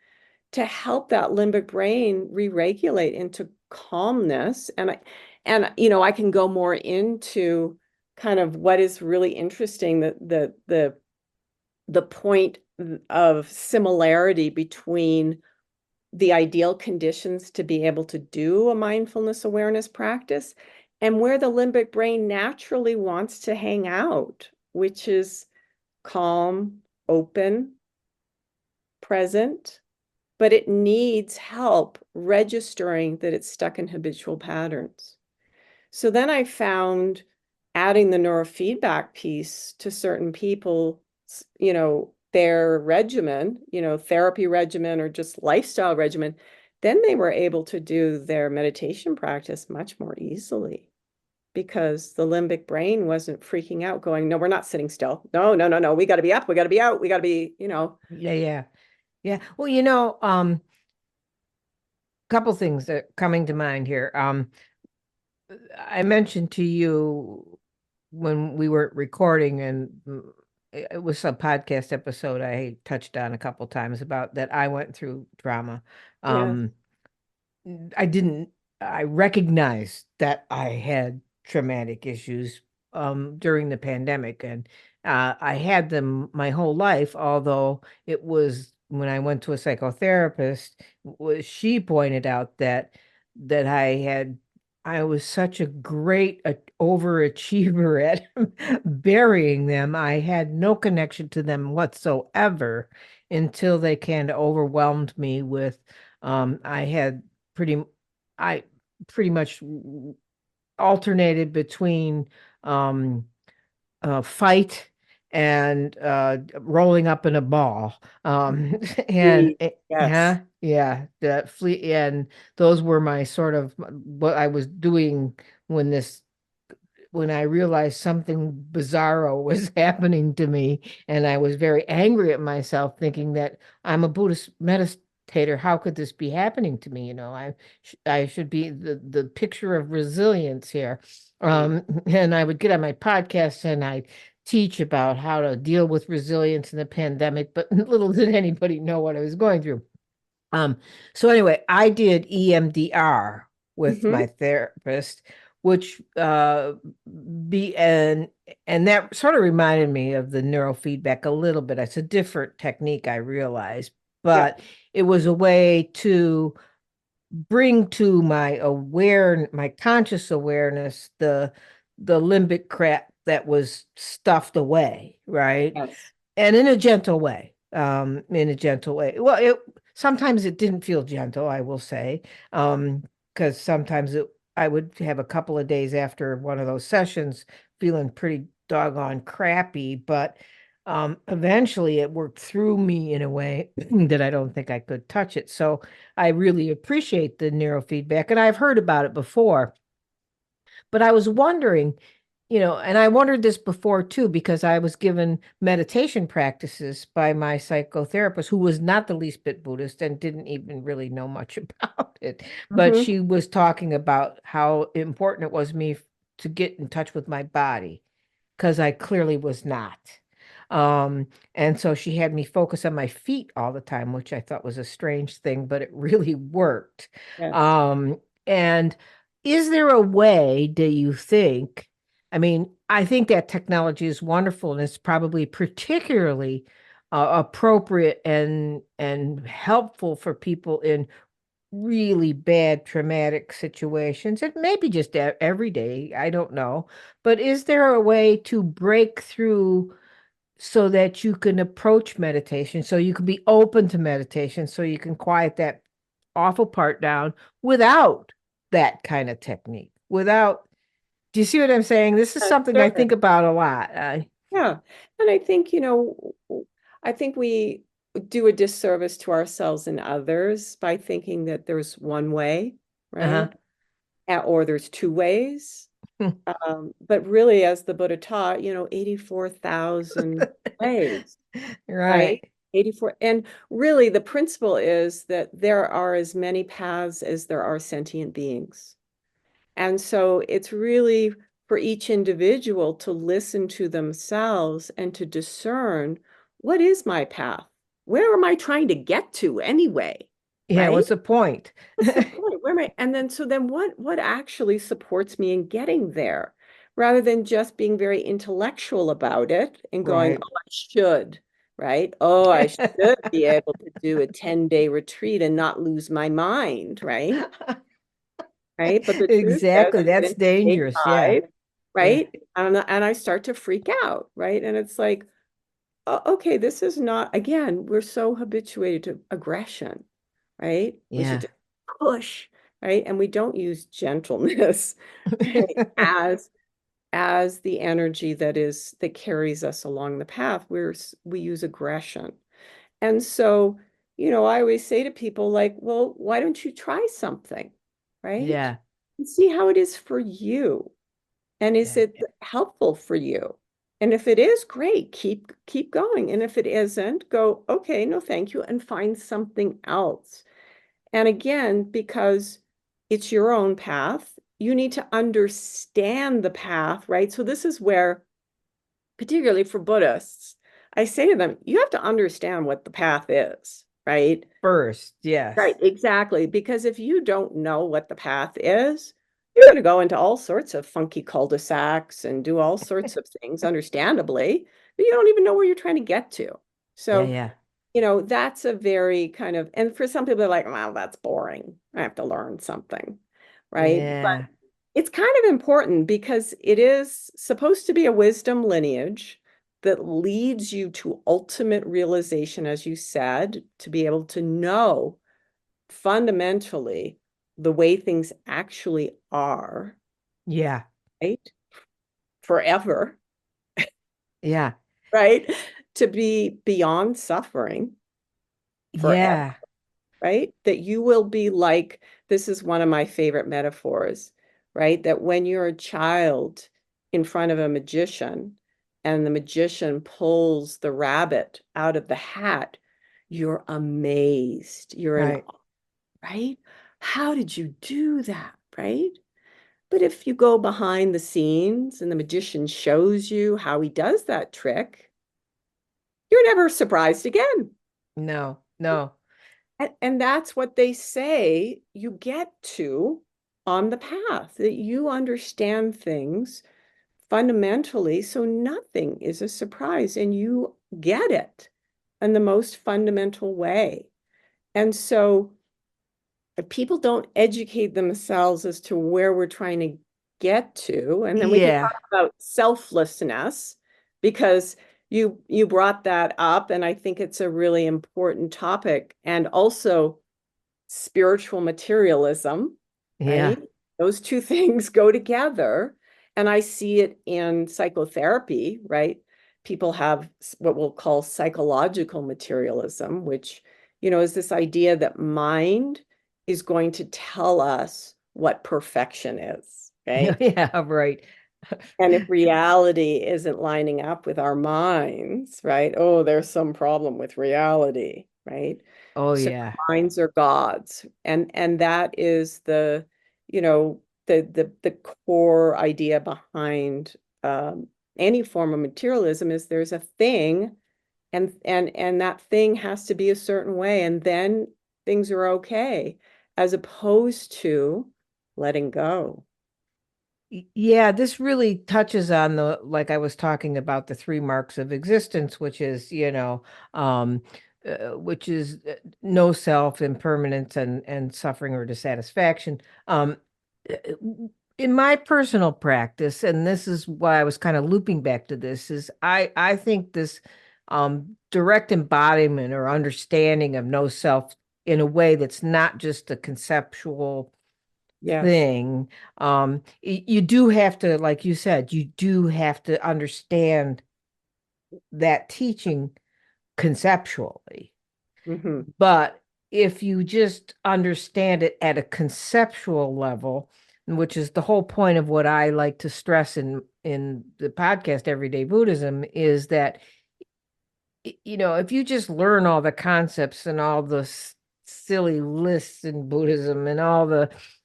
to help that limbic brain re-regulate into calmness. I can go more into kind of what is really interesting, the point of similarity between the ideal conditions to be able to do a mindfulness awareness practice and where the limbic brain naturally wants to hang out, which is calm, open, present, but it needs help registering that it's stuck in habitual patterns. So then I found adding the neurofeedback piece to certain people, their regimen, therapy regimen or just lifestyle regimen, then they were able to do their meditation practice much more easily because the limbic brain wasn't freaking out, going, no, we're not sitting still. No, no, no, no. We got to be up. We got to be out. We got to be. Yeah, yeah. Yeah. Well, couple things that coming to mind here. I mentioned to you when we were recording, and it was a podcast episode I touched on a couple times about that I went through trauma. Yes. Um, I didn't, I recognized that I had traumatic issues during the pandemic, and I had them my whole life, although it was when I went to a psychotherapist, she pointed out that I was such a great overachiever at burying them. I had no connection to them whatsoever until they kind of overwhelmed me with I had pretty I pretty much alternated between um fight and rolling up in a ball. And Please. Yes. yeah, that flee, and those were my sort of what I was doing when this when I realized something bizarro was happening to me, and I was very angry at myself, thinking that I'm a Buddhist meditator. How could this be happening to me? I should be the picture of resilience here. And I would get on my podcast and I teach about how to deal with resilience in the pandemic, but little did anybody know what I was going through. Um, so anyway, I did EMDR with Hmm. my therapist, which be and that sort of reminded me of the neurofeedback a little bit. It's a different technique, I realized, Yeah. but it was a way to bring to my conscious awareness the limbic crap that was stuffed away, right? Yes. And in a gentle way. Well, it sometimes it didn't feel gentle, I will say, because sometimes I would have a couple of days after one of those sessions feeling pretty doggone crappy, but eventually it worked through me in a way that I don't think I could touch it. So I really appreciate the neurofeedback, and I've heard about it before. But I was wondering, and I wondered this before too, because I was given meditation practices by my psychotherapist, who was not the least bit Buddhist and didn't even really know much about it. But Hmm. she was talking about how important it was me to get in touch with my body, because I clearly was not. And so she had me focus on my feet all the time, which I thought was a strange thing, but it really worked. Yes. And is there a way, do you think? I mean, I think that technology is wonderful and it's probably particularly appropriate and helpful for people in really bad traumatic situations. It may be just every day, I don't know. But is there a way to break through so that you can approach meditation, so you can be open to meditation, so you can quiet that awful part down without that kind of technique? Without, do you see what I'm saying? This is something I Sure. think about a lot. Yeah. And I think we do a disservice to ourselves and others by thinking that there's one way, Uh-huh. right? Or there's two ways. But really, as the Buddha taught, 84,000 ways, Right. right? 84. And really, the principle is that there are as many paths as there are sentient beings. And so it's really for each individual to listen to themselves and to discern, what is my path? Where am I trying to get to anyway? Yeah, Right? what's the point? What's the point? Where am I? And then so then what actually supports me in getting there? Rather than just being very intellectual about it and going, Right. oh, I should, right? Oh, I should be able to do a 10-day retreat and not lose my mind, right? Right? But the truth is, Exactly. I get That's into day dangerous. Yeah. 5, Yeah. right? And I start to freak out, right? And it's like, okay, this is not, again, we're so habituated to aggression, right? We should Yeah. just push, right? And we don't use gentleness, right, as the energy that carries us along the path. We use aggression. And so, I always say to people like, well, why don't you try something, right? Yeah. And see how it is for you. And is Yeah. it helpful for you? And if it is, great, keep going. And if it isn't, go, okay, no, thank you, and find something else. And again, because it's your own path, you need to understand the path, right? So this is where, particularly for Buddhists, I say to them, you have to understand what the path is, right? First, Right, yes. exactly. Because if you don't know what the path is, you're going to go into all sorts of funky cul-de-sacs and do all sorts of things, understandably, but you don't even know where you're trying to get to. Yeah, So, yeah. that's a very kind of, and for some people, they're like, well, that's boring. I have to learn something, right? But Yeah. it's kind of important because it is supposed to be a wisdom lineage that leads you to ultimate realization, as you said, to be able to know fundamentally the way things actually are, Yeah. right? Forever, Yeah. right? To be beyond suffering forever, Yeah. right? That you will be like, this is one of my favorite metaphors, right? That when you're a child in front of a magician and the magician pulls the rabbit out of the hat, you're amazed. You're in Right. awe, right? How did you do that, right? But if you go behind the scenes and the magician shows you how he does that trick, you're never surprised again. No, no. And that's what they say you get to on the path, that you understand things fundamentally, so nothing is a surprise and you get it in the most fundamental way. And so if people don't educate themselves as to where we're trying to get to, and then we can Yeah. talk about selflessness because you brought that up, and I think it's a really important topic, and also spiritual materialism, right? Yeah. Those two things go together. And I see it in psychotherapy, right? People have what we'll call psychological materialism, which, is this idea that mind is going to tell us what perfection is, right? Yeah, right. And if reality isn't lining up with our minds, right? Oh, there's some problem with reality, right? Oh, So yeah. minds are gods. And that is the core idea behind any form of materialism is there's a thing and that thing has to be a certain way, and then things are okay, as opposed to letting go. Yeah, this really touches on like I was talking about, the three marks of existence, which is, um, which is no self, impermanence, and suffering or dissatisfaction. Uh, in my personal practice, and this is why I was kind of looping back to this, is I think this direct embodiment or understanding of no self in a way that's not just a conceptual Yes. thing. You do have to, like you said, you do have to understand that teaching conceptually. Hmm. But if you just understand it at a conceptual level, which is the whole point of what I like to stress in the podcast Everyday Buddhism, is that if you just learn all the concepts and all the silly lists in Buddhism and all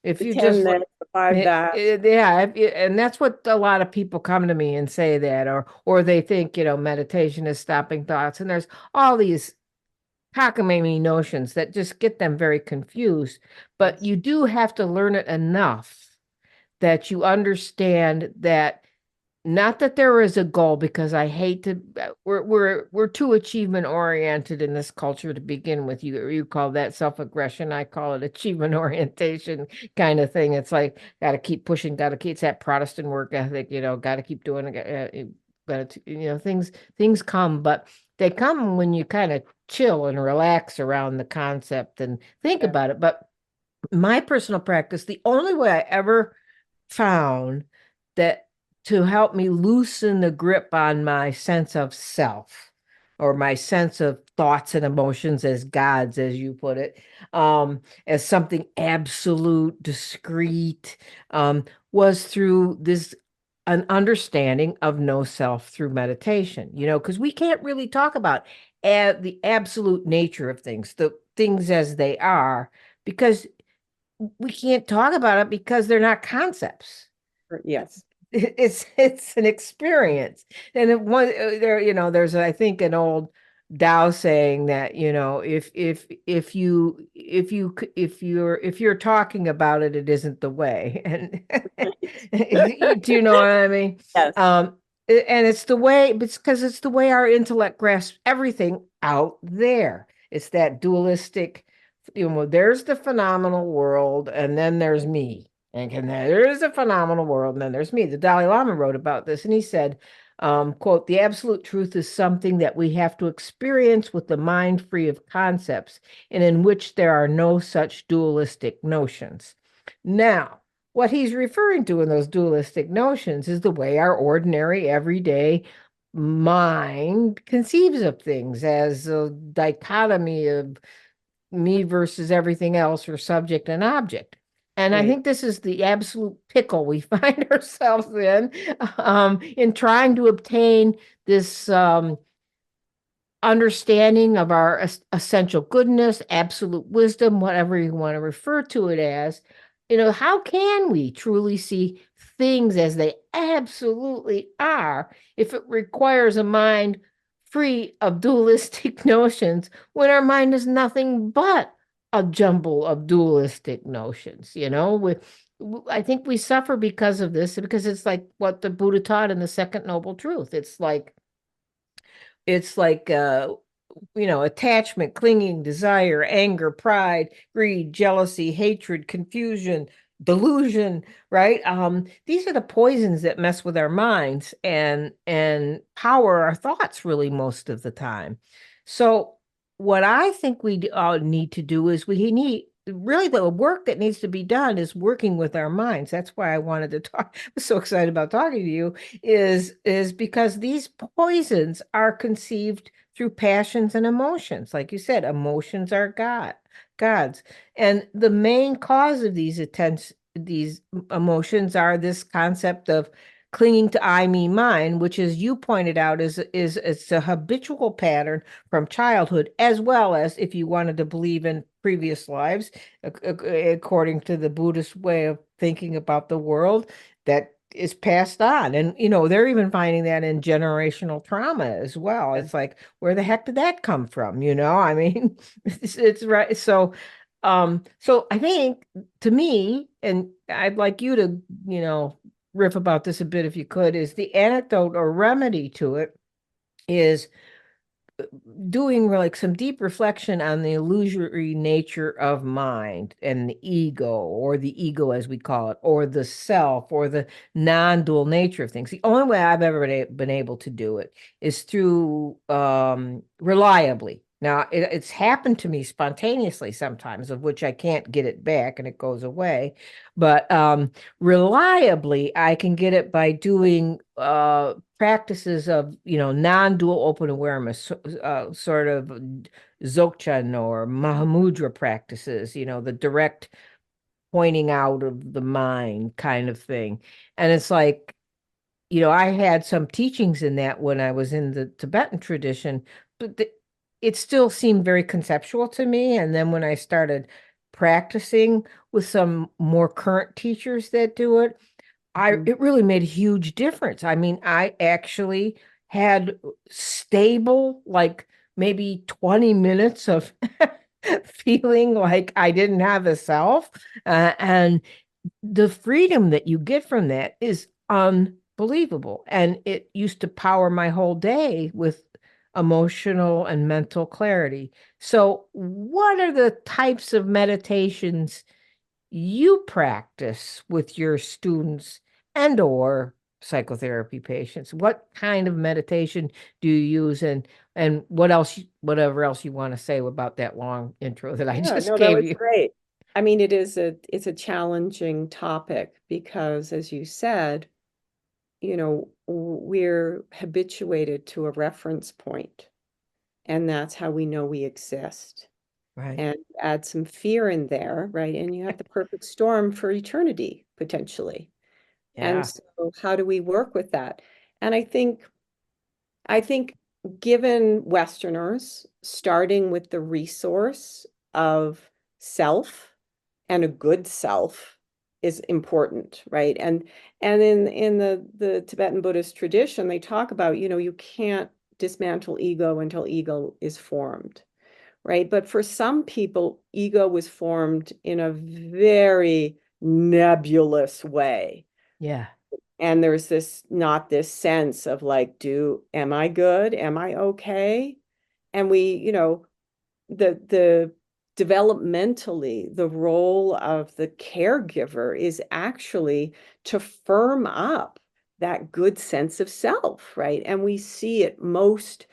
if The you 10 just, this, the 5 that. yeah, and that's what a lot of people come to me and say that, or they think, meditation is stopping thoughts. And there's all these cockamamie notions that just get them very confused. But Yes. you do have to learn it enough that you understand that, not that there is a goal, because I hate to, we're too achievement oriented in this culture to begin with. You call that self-aggression, I call it achievement orientation kind of thing. It's like, got to keep pushing, got to keep, it's that Protestant work ethic, got to keep doing it. But things come, but they come when you kind of chill and relax around the concept and think Yeah. about it. But my personal practice, the only way I ever found that to help me loosen the grip on my sense of self, or my sense of thoughts and emotions as gods, as you put it, as something absolute, discrete, was through this an understanding of no self through meditation, because we can't really talk about the absolute nature of things, the things as they are, because we can't talk about it because they're not concepts. Yes. It's an experience. And there's, I think, an old Tao saying that, if you're talking about it, it isn't the way. And do you know what I mean? Yes. And it's the way, because it's the way our intellect grasps everything out there. It's that dualistic, there's the phenomenal world, and then there's me. And there's a phenomenal world, and then there's me. The Dalai Lama wrote about this, and he said, quote, "The absolute truth is something that we have to experience with the mind free of concepts, and in which there are no such dualistic notions." Now, what he's referring to in those dualistic notions is the way our ordinary, everyday mind conceives of things, as a dichotomy of me versus everything else, or subject and object. And I Right. think this is the absolute pickle we find ourselves in trying to obtain this understanding of our essential goodness, absolute wisdom, whatever you want to refer to it as. How can we truly see things as they absolutely are if it requires a mind free of dualistic notions, when our mind is nothing but a jumble of dualistic notions? I think we suffer because of this, because it's like what the Buddha taught in the Second Noble Truth. It's like attachment, clinging, desire, anger, pride, greed, jealousy, hatred, confusion, delusion, right? These are the poisons that mess with our minds and power our thoughts, really, most of the time. So what I think we all need to do is, we need really, the work that needs to be done is working with our minds. That's why I wanted to talk. I'm so excited about talking to you, is because these poisons are conceived through passions and emotions. Like you said, emotions are gods. And the main cause of these emotions are this concept of clinging to I, me, mine, which, as you pointed out, is it's a habitual pattern from childhood, as well as, if you wanted to believe in previous lives, according to the Buddhist way of thinking about the world, that is passed on. And they're even finding that in generational trauma as well. Yes. It's like, where the heck did that come from? I mean, it's right. So I think, to me, and I'd like you to, riff about this a bit if you could, is the antidote or remedy to it is doing like some deep reflection on the illusory nature of mind and the ego as we call it, or the self, or the non-dual nature of things. The only way I've ever been able to do it is through reliably. Now, it's happened to me spontaneously sometimes, of which I can't get it back and it goes away. But reliably, I can get it by doing practices of, non-dual open awareness, sort of Dzogchen or Mahamudra practices, the direct pointing out of the mind kind of thing. And it's like, I had some teachings in that when I was in the Tibetan tradition, but it still seemed very conceptual to me. And then when I started practicing with some more current teachers that do it, Mhm. it really made a huge difference. I mean, I actually had stable, like maybe 20 minutes of feeling like I didn't have a self. And the freedom that you get from that is unbelievable. And it used to power my whole day with emotional and mental clarity. So, what are the types of meditations you practice with your students and or psychotherapy patients? What kind of meditation do you use, and whatever else you want to say about that long intro that I Yeah, just no, that gave was you? great. I mean, it's a challenging topic because, as you said, we're habituated to a reference point, and that's how we know we exist. Right. And add some fear in there, right? And you have the perfect storm for eternity, potentially. And Yeah. so how do we work with that? And I think given Westerners, starting with the resource of self and a good self is important, right? And in the Tibetan Buddhist tradition, they talk about, you can't dismantle ego until ego is formed, right? But for some people, ego was formed in a very nebulous way. Yeah. And there's not this sense of like, am I good? Am I okay? And the developmentally, the role of the caregiver is actually to firm up that good sense of self, right? And we see it most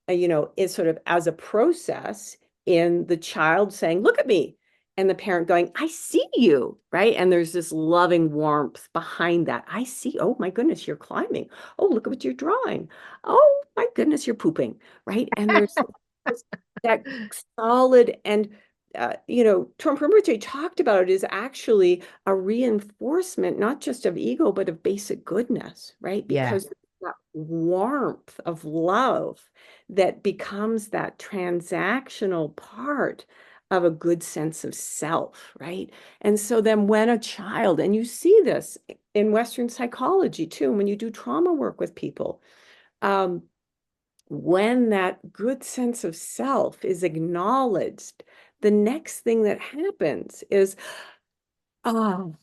is sort of as a process in the child saying, "Look at me." And the parent going, "I see you," right? And there's this loving warmth behind that. I see, oh my goodness, you're climbing. Oh, look at what you're drawing. Oh my goodness, you're pooping, right? And there's that solid and Tom Permute talked about it is actually a reinforcement, not just of ego, but of basic goodness, right? Yeah. Because that warmth of love that becomes that transactional part of a good sense of self, right? And so then when a child, and you see this in Western psychology too, when you do trauma work with people, um, when that good sense of self is acknowledged, the next thing that happens is, oh,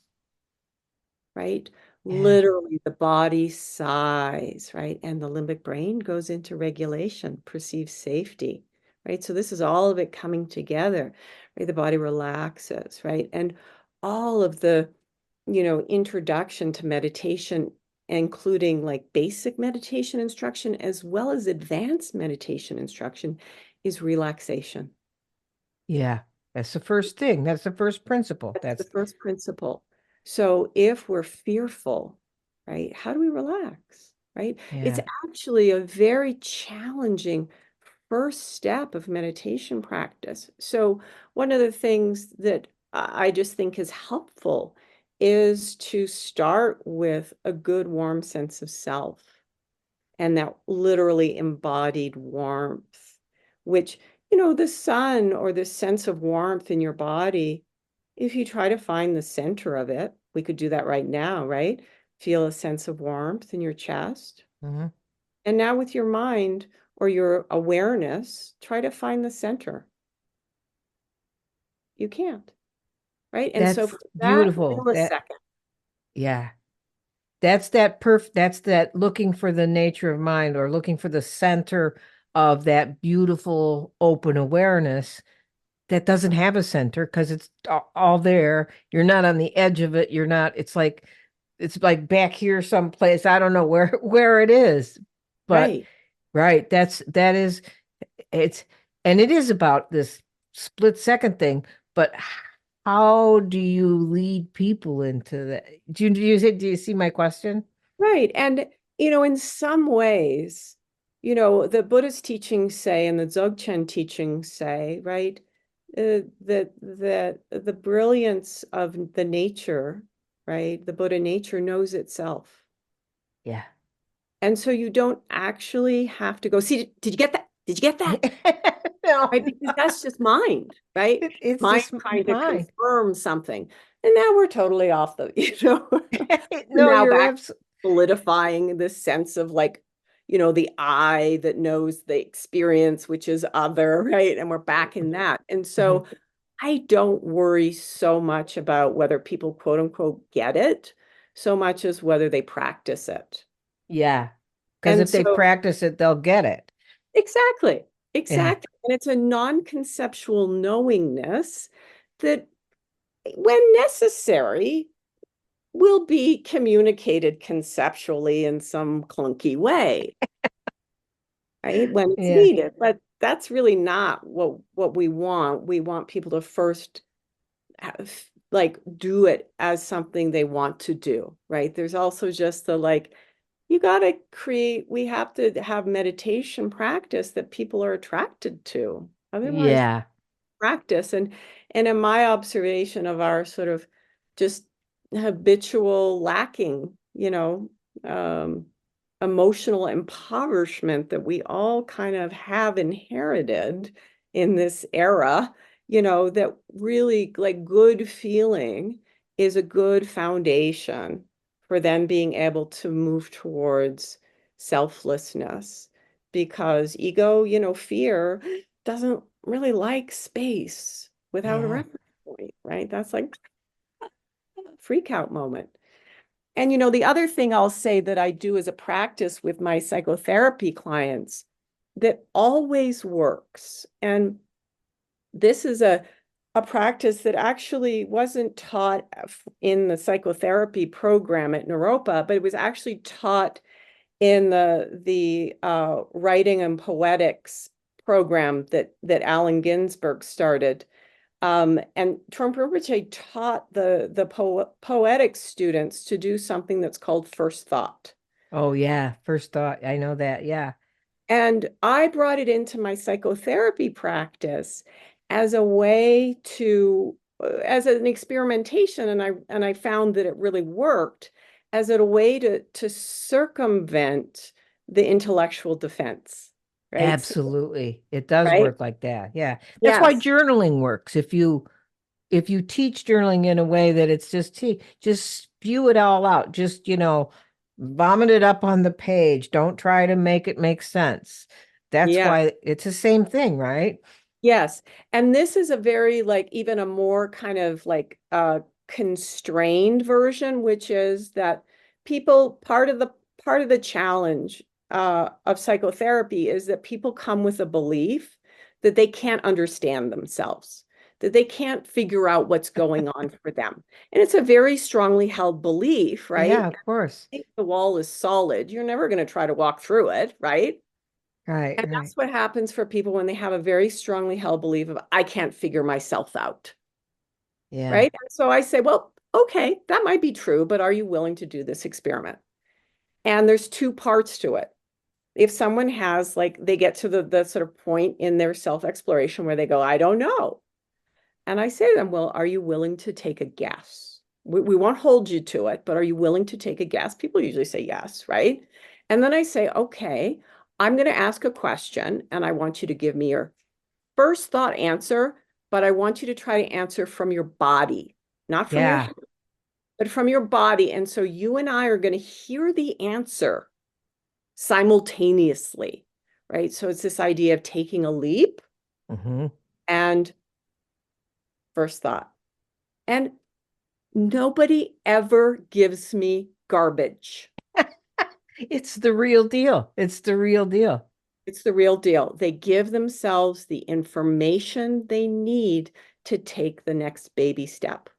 right? Yeah. Literally, the body sighs, right? And the limbic brain goes into regulation, perceives safety, right? So this is all of it coming together, right? The body relaxes, right? And all of the, introduction to meditation, including like basic meditation instruction as well as advanced meditation instruction, is relaxation. Yeah. That's the first thing. That's the first principle. That's the That's first principle. So if we're fearful, right, how do we relax, right? It's yeah. actually a very challenging first step of meditation practice. So one of the things that I just think is helpful is to start with a good, warm sense of self and that literally embodied warmth, which, the sun or the sense of warmth in your body, if you try to find the center of it, we could do that right now, right? Feel a sense of warmth in your chest. Mhm. And now with your mind or your awareness, try to find the center. You can't, right? And so That's for that beautiful. millisecond, Yeah. That's that looking for the nature of mind or looking for the center of that beautiful open awareness that doesn't have a center because it's all there. You're not on the edge of it. You're not, it's like back here someplace. I don't know where where it is. But right? right, that is it's and it is about this split second thing, but how do you lead people into that? Do you see my question? Right. And, in some ways, the Buddhist teachings say and the Dzogchen teachings say, right, that the brilliance of the nature, right, the Buddha nature knows itself. Yeah. And so you don't actually have to go, see, did you get that? Did you get that? No, Right? Because that's just mind, right? it's Mind just trying to mine. confirm something. And now we're totally off the, we're No, now you're back abs solidifying this sense of like, the I that knows the experience, which is other, right? And we're back in that. And Mhm. so I don't worry so much about whether people quote unquote get it, so much as whether they practice it. Yeah, because And if they so, practice it, they'll get it. exactly, Yeah, exactly. And it's a non-conceptual knowingness that, when necessary, will be communicated conceptually in some clunky way, right? When it's yeah, needed. But that's really not what we want. We want people to first like do it as something they want to do, right? There's also just the like, you got to create, we have to have meditation practice that people are attracted to. Otherwise, yeah, practice. And in my observation of our sort of just habitual lacking, um, emotional impoverishment that we all kind of have inherited in this era, that really like good feeling is a good foundation for then being able to move towards selflessness. Because ego, fear doesn't really like space without a yeah, reference point, right? That's like a freak out moment. And the other thing I'll say that I do as a practice with my psychotherapy clients that always works, and this is a practice that actually wasn't taught in the psychotherapy program at Naropa, but it was actually taught in the writing and poetics program that Allen Ginsberg started. And Trump Rinpoche taught the poetic students to do something that's called first thought. oh yeah. First thought, I know that. Yeah, And I brought it into my psychotherapy practice as a way to, as an experimentation, and I found that it really worked as a way to circumvent the intellectual defense, right? So, absolutely. It does right? work like that. Yeah, that's why Yes. journaling works. If you teach journaling in a way that it's just spew it all out, just vomit it up on the page, don't try to make it make sense. That's Yeah. why it's the same thing, right? Yes. And this is a very like even a more kind of like constrained version, which is that people part of the challenge of psychotherapy is that people come with a belief that they can't understand themselves, that they can't figure out what's going on for them. And it's a very strongly held belief, Yeah, right? of course. If the wall is solid, you're never going to try to walk through it, right? Right, And right. that's what happens for people when they have a very strongly held belief of, I can't figure myself out, Yeah. right? And so I say, well, okay, that might be true, but are you willing to do this experiment? And there's two parts to it. If someone has, like, they get to the sort of point in their self-exploration where they go, I don't know. And I say to them, well, are you willing to take a guess? We won't hold you to it, but are you willing to take a guess? People usually say yes, right? And then I say, okay, I'm going to ask a question and I want you to give me your first thought answer, but I want you to try to answer from your body, not from your Yeah. head, but from your body. And so you and I are going to hear the answer simultaneously, right? So it's this idea of taking a leap Hmm. and first thought. And nobody ever gives me garbage. It's the real deal. It's the real deal. It's the real deal. They give themselves the information they need to take the next baby step.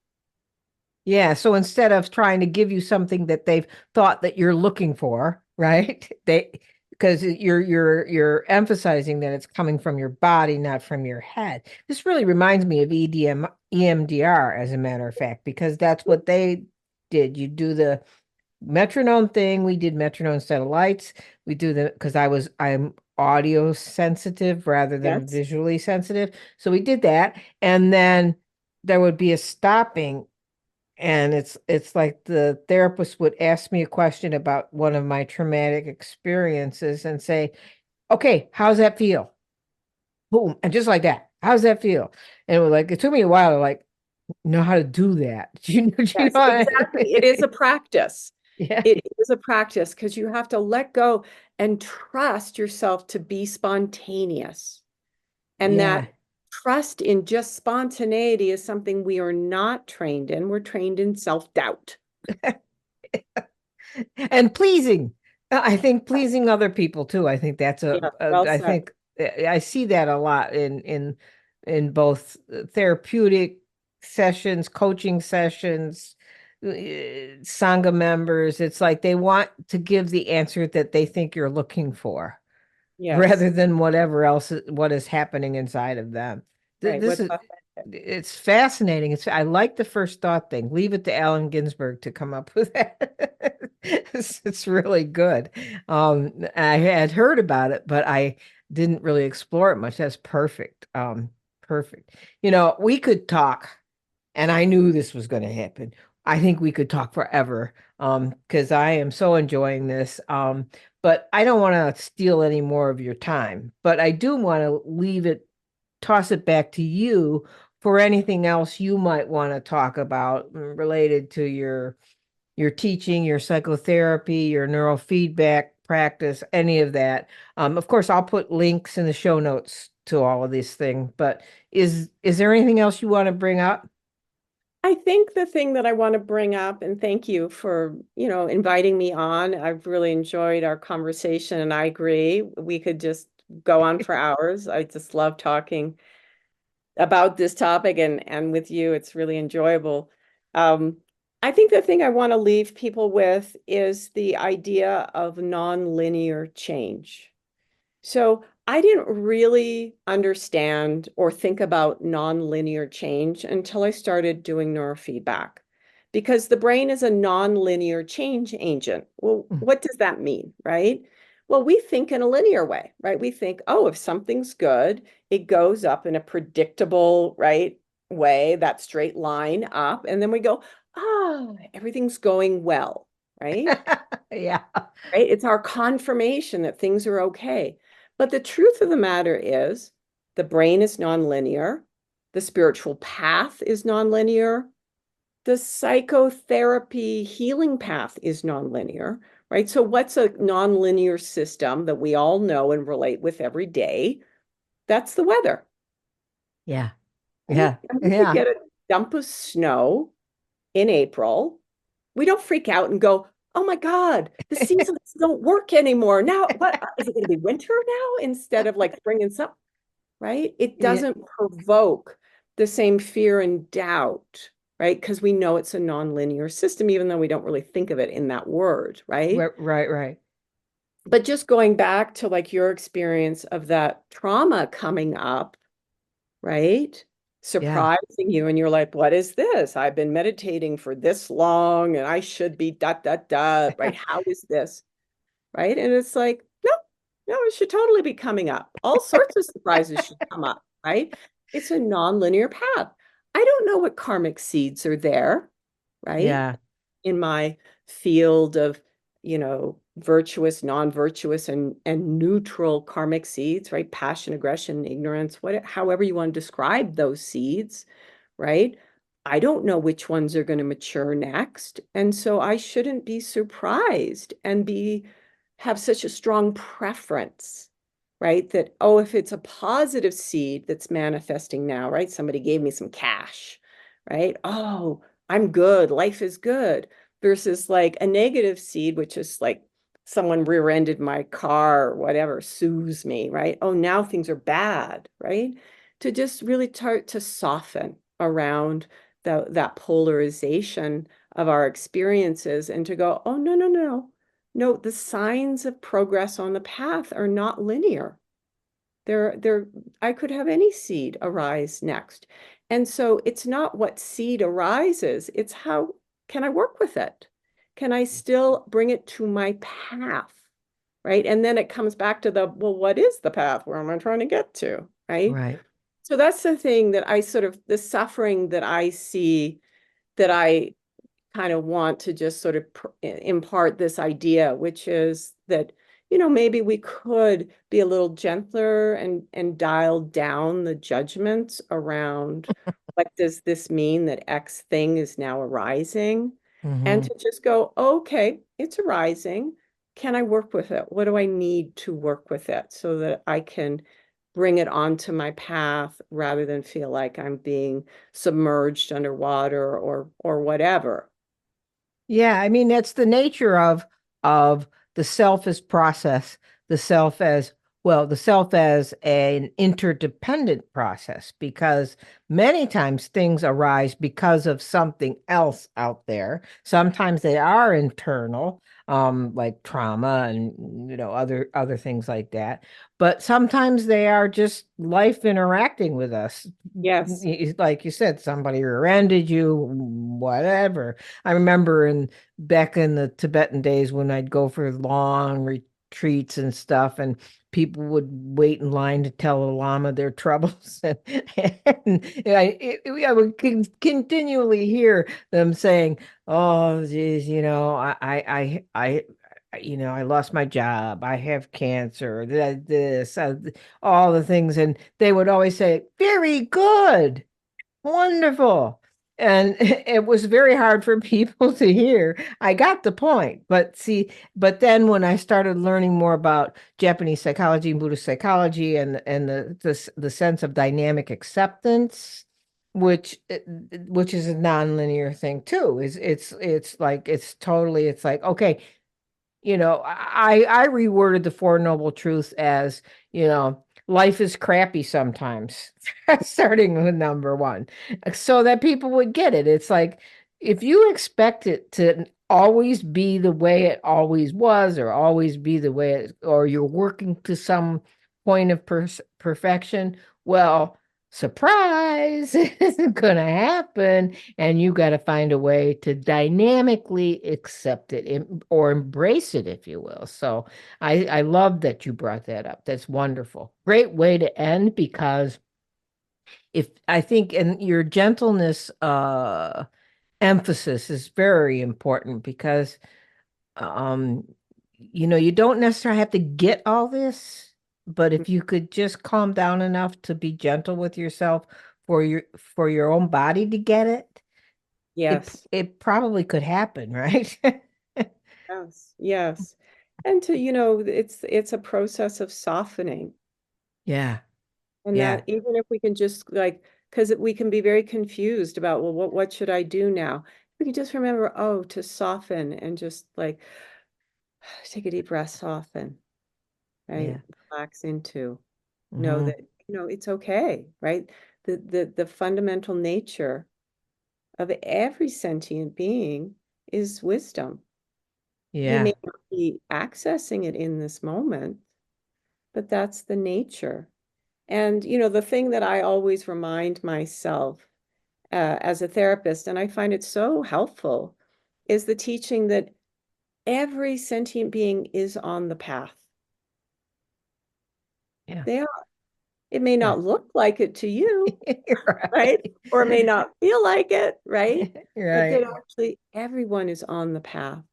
Yeah. So instead of trying to give you something that they've thought that you're looking for, right? Because you're emphasizing that it's coming from your body, not from your head. This really reminds me of EMDR, as a matter of fact, because that's what they did. You do the metronome thing. We did metronome instead of lights. We do the because I'm audio sensitive rather than Yes. visually sensitive. So we did that. And then there would be a stopping. And it's like the therapist would ask me a question about one of my traumatic experiences and say, okay, how's that feel? boom, and just like that. How does that feel? And it was like, it took me a while to like know how to do that. Do you know Yes, what I exactly. It is a practice. Yeah. It is a practice because you have to let go and trust yourself to be spontaneous. And Yeah. that trust in just spontaneity is something we are not trained in. We're trained in self-doubt. And pleasing. I think pleasing other people too. I think that's Yeah, well I said. think I see that a lot in both therapeutic sessions, coaching sessions, sangha members. It's like they want to give the answer that they think you're looking for, Yes, rather than whatever else what is happening inside of them. right. This What's is authentic? it's fascinating. I like the first thought thing. Leave it to Allen Ginsberg to come up with that. It's really good. I had heard about it, but I didn't really explore it much. That's perfect. Perfect. We could talk, and I knew this was going to happen. I think we could talk forever, because I am so enjoying this. But I don't want to steal any more of your time. But I do want to toss it back to you for anything else you might want to talk about, related to your teaching, your psychotherapy, your neurofeedback practice, any of that. Of course, I'll put links in the show notes to all of these things. But is there anything else you want to bring up? I think the thing that I want to bring up, and thank you for, inviting me on. I've really enjoyed our conversation, and I agree. We could just go on for hours. I just love talking about this topic, and with you, it's really enjoyable. Um, I think the thing I want to leave people with is the idea of nonlinear change. So I didn't really understand or think about nonlinear change until I started doing neurofeedback, because the brain is a nonlinear change agent. Well, what does that mean, right? Well, we think in a linear way, right? We think, oh, if something's good, it goes up in a predictable, right, way, that straight line up. And then we go, everything's going well, right? Yeah. Right? It's our confirmation that things are okay. But the truth of the matter is, the brain is nonlinear, the spiritual path is nonlinear, the psychotherapy healing path is nonlinear, right? So, what's a nonlinear system that we all know and relate with every day? That's the weather, Yeah. right? Yeah. And when we Yeah. get a dump of snow in April, we don't freak out and go, oh my God, the seasons don't work anymore. Now, what is it going to be winter now instead of like spring and summer, right? It Yeah. doesn't provoke the same fear and doubt, right? Because we know it's a nonlinear system, even though we don't really think of it in that word, right? Right, right, right. But just going back to like your experience of that trauma coming up, right? Yeah. Surprising you, and you're like, what is this? I've been meditating for this long and I should be dot dot dot, right? How is this? Right? And it's like, no, no, it should totally be coming up. All sorts of surprises should come up, right? It's a non-linear path. I don't know what karmic seeds are there, right? Yeah. In my field of, virtuous, non-virtuous, and neutral karmic seeds, right? Passion, aggression, ignorance, however you want to describe those seeds, right? I don't know which ones are going to mature next. And so I shouldn't be surprised and have such a strong preference, right? That, oh, if it's a positive seed that's manifesting now, right? Somebody gave me some cash, right? Oh, I'm good. Life is good. Versus like a negative seed, which is like someone rear-ended my car or whatever, sues me, right? Oh, now things are bad, right? To just really start to soften around that polarization of our experiences, and to go, oh, no, no, no, no, the signs of progress on the path are not linear. They're, I could have any seed arise next. And so it's not what seed arises, it's how can I work with it? Can I still bring it to my path? Right. And then it comes back to well, what is the path? Where am I trying to get to? Right. Right. So that's the thing that the suffering that I see, that I kind of want to just sort of impart this idea, which is that maybe we could be a little gentler and dial down the judgments around what does this mean that X thing is now arising? And Hmm. to just go, okay, it's arising. Can I work with it? What do I need to work with it so that I can bring it onto my path rather than feel like I'm being submerged underwater or whatever? Yeah, I mean that's the nature of the self as process, the self as well, the self as an interdependent process, because many times things arise because of something else out there. Sometimes they are internal, like trauma and other things like that. But sometimes they are just life interacting with us. Yes. Like you said, somebody rear-ended you, whatever. I remember back in the Tibetan days when I'd go for long retreats and stuff, and people would wait in line to tell the Lama their troubles, I would continually hear them saying, "Oh, geez, I lost my job. I have cancer. All the things," and they would always say, "Very good." Wonderful. And it was very hard for people to hear. I got the point. But see, but then when I started learning more about Japanese psychology and Buddhist psychology and the sense of dynamic acceptance, which is a nonlinear thing too, is it's like it's like, okay, I reworded the Four Noble Truths as, life is crappy sometimes, starting with number one, so that people would get it. It's like, if you expect it to always be the way it always was, or always be the way or you're working to some point of perfection, well, surprise, it isn't going to happen. And you got to find a way to dynamically accept it or embrace it, if you will. So I love that you brought that up. That's wonderful. Great way to end, because if I think, and your gentleness emphasis is very important, because um you don't necessarily have to get all this, but if you could just calm down enough to be gentle with yourself for your own body to get it, Yes. it probably could happen, right? Yes. Yes. And it's a process of softening. Yeah, And yeah, that even if we can just like, because we can be very confused about, well, what should I do now? We can just remember, oh, to soften and just like take a deep breath, soften, right? yeah. Relax into, know Hmm. that, it's okay, right? The fundamental nature of every sentient being is wisdom. You may Yeah, not be accessing it in this moment, but that's the nature. And, the thing that I always remind myself as a therapist, and I find it so helpful, is the teaching that every sentient being is on the path. yeah, They are. It may yeah. not look like it to you, You're right? right. Or it may not feel like it, right? You're But that right. actually everyone is on the path.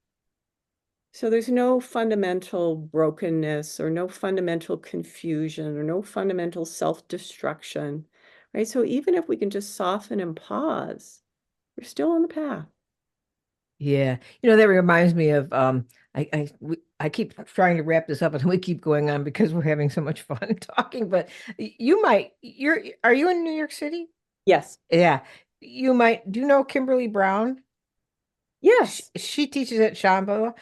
So there's no fundamental brokenness or no fundamental confusion or no fundamental self-destruction, right? So even if we can just soften and pause, we're still on the path. Yeah. That reminds me of I keep trying to wrap this up and we keep going on because we're having so much fun talking, but are you in New York City? Yes. Yeah. Do you know Kimberly Brown? Yes. She teaches at Shambhala,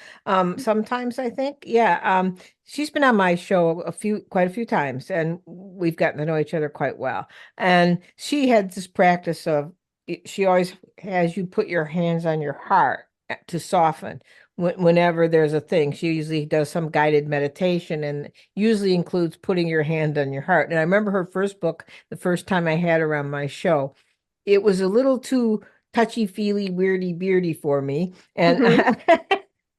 sometimes, I think. Yeah. She's been on my show quite a few times, and we've gotten to know each other quite well. And she had this practice of, she always has you put your hands on your heart to soften whenever there's a thing. She usually does some guided meditation, and usually includes putting your hand on your heart. And I remember her first book, the first time I had her on my show, it was a little too touchy-feely, weirdy-beardy for me. And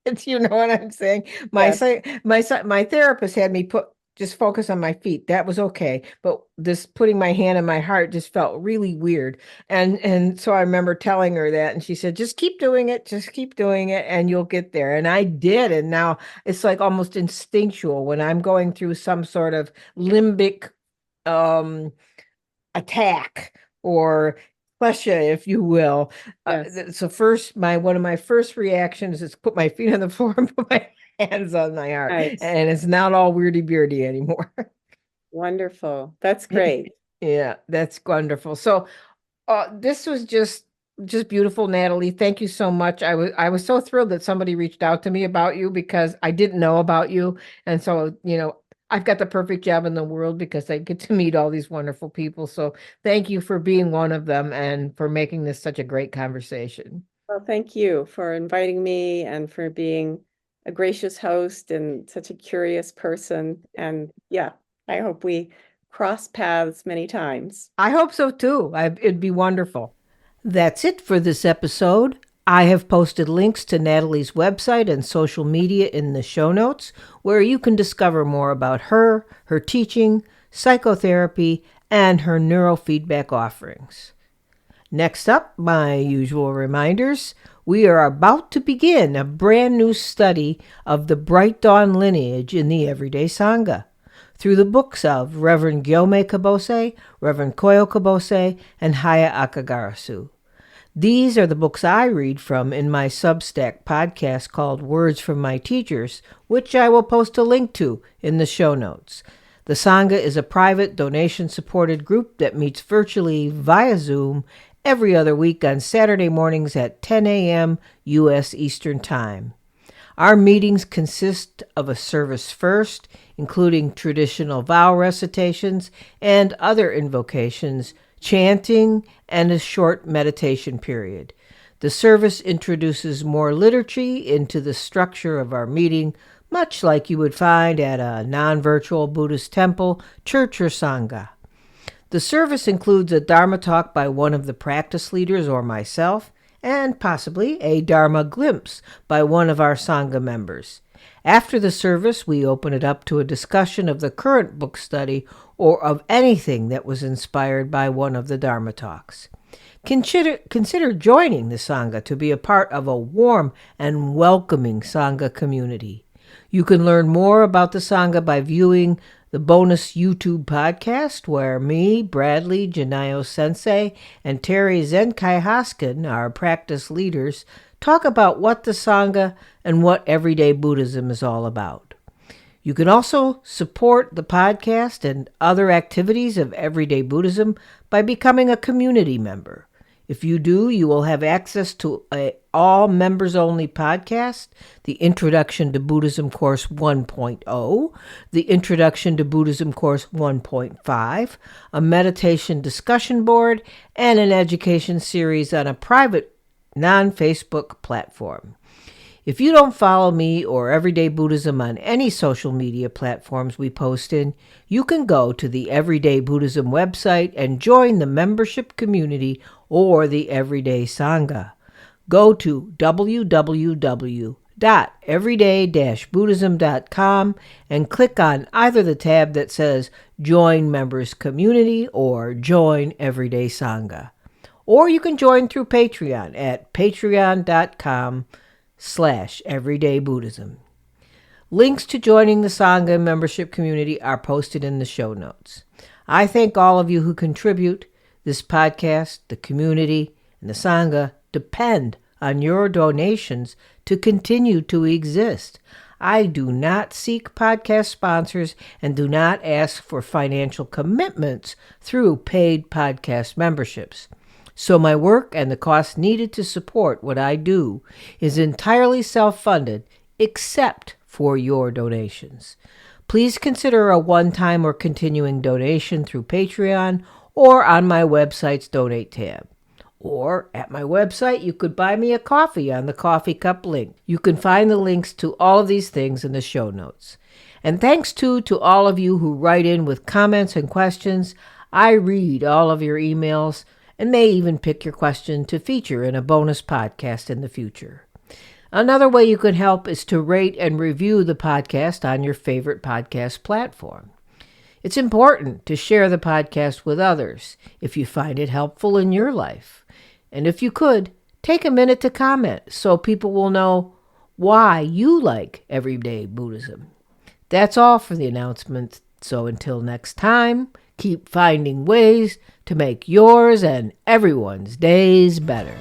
Hmm. you know what I'm saying? Yes. My therapist had me just focus on my feet. That was okay. But this putting my hand on my heart just felt really weird. And so I remember telling her that, and she said, just keep doing it, and you'll get there. And I did. And now it's like almost instinctual when I'm going through some sort of limbic um attack or pressure, if you will. Yes. So first, one of my first reactions is put my feet on the floor and put my hands on my heart, Nice. and it's not all weirdy-beardy anymore. Wonderful. That's great. Yeah, that's wonderful. So this was just beautiful, Natalie. Thank you so much. I was so thrilled that somebody reached out to me about you because I didn't know about you. And so, I've got the perfect job in the world because I get to meet all these wonderful people. So thank you for being one of them and for making this such a great conversation. Well, thank you for inviting me and for being a gracious host and such a curious person. And yeah, I hope we cross paths many times. I hope so too. It'd be wonderful. That's it for this episode. I have posted links to Natalie's website and social media in the show notes, where you can discover more about her teaching, psychotherapy, and her neurofeedback offerings. Next up, my usual reminders. We are about to begin a brand new study of the Bright Dawn lineage in the Everyday Sangha through the books of Reverend Gyome Kabose, Reverend Koyo Kabose, and Haya Akagarasu. These are the books I read from in my Substack podcast called Words from My Teachers, which I will post a link to in the show notes. The Sangha is a private, donation-supported group that meets virtually via Zoom every other week on Saturday mornings at 10 a.m. U.S. Eastern Time. Our meetings consist of a service first, including traditional vow recitations and other invocations, chanting, and a short meditation period. The service introduces more liturgy into the structure of our meeting, much like you would find at a non-virtual Buddhist temple, church, or sangha. The service includes a Dharma talk by one of the practice leaders or myself, and possibly a Dharma glimpse by one of our Sangha members. After the service, we open it up to a discussion of the current book study or of anything that was inspired by one of the Dharma talks. Consider joining the Sangha to be a part of a warm and welcoming Sangha community. You can learn more about the Sangha by viewing the bonus YouTube podcast where me, Bradley, Janayo Sensei, and Terry Zenkai Hoskin, our practice leaders, talk about what the Sangha and what everyday Buddhism is all about. You can also support the podcast and other activities of Everyday Buddhism by becoming a community member. If you do, you will have access to all members-only podcast, the Introduction to Buddhism Course 1.0, the Introduction to Buddhism Course 1.5, a meditation discussion board, and an education series on a private non-Facebook platform. If you don't follow me or Everyday Buddhism on any social media platforms we post in, you can go to the Everyday Buddhism website and join the membership community or the Everyday Sangha. Go to www.everyday-buddhism.com and click on either the tab that says Join Members Community or Join Everyday Sangha. Or you can join through Patreon at patreon.com/everydaybuddhism. Links to joining the Sangha membership community are posted in the show notes. I thank all of you who contribute. This podcast, the community, and the Sangha depend on your donations to continue to exist. I do not seek podcast sponsors and do not ask for financial commitments through paid podcast memberships. So my work and the cost needed to support what I do is entirely self-funded, except for your donations. Please consider a one-time or continuing donation through Patreon or on my website's Donate tab. Or at my website, you could buy me a coffee on the coffee cup link. You can find the links to all of these things in the show notes. And thanks to all of you who write in with comments and questions. I read all of your emails and may even pick your question to feature in a bonus podcast in the future. Another way you can help is to rate and review the podcast on your favorite podcast platform. It's important to share the podcast with others if you find it helpful in your life. And if you could, take a minute to comment so people will know why you like everyday Buddhism. That's all for the announcement. So until next time, keep finding ways to make yours and everyone's days better.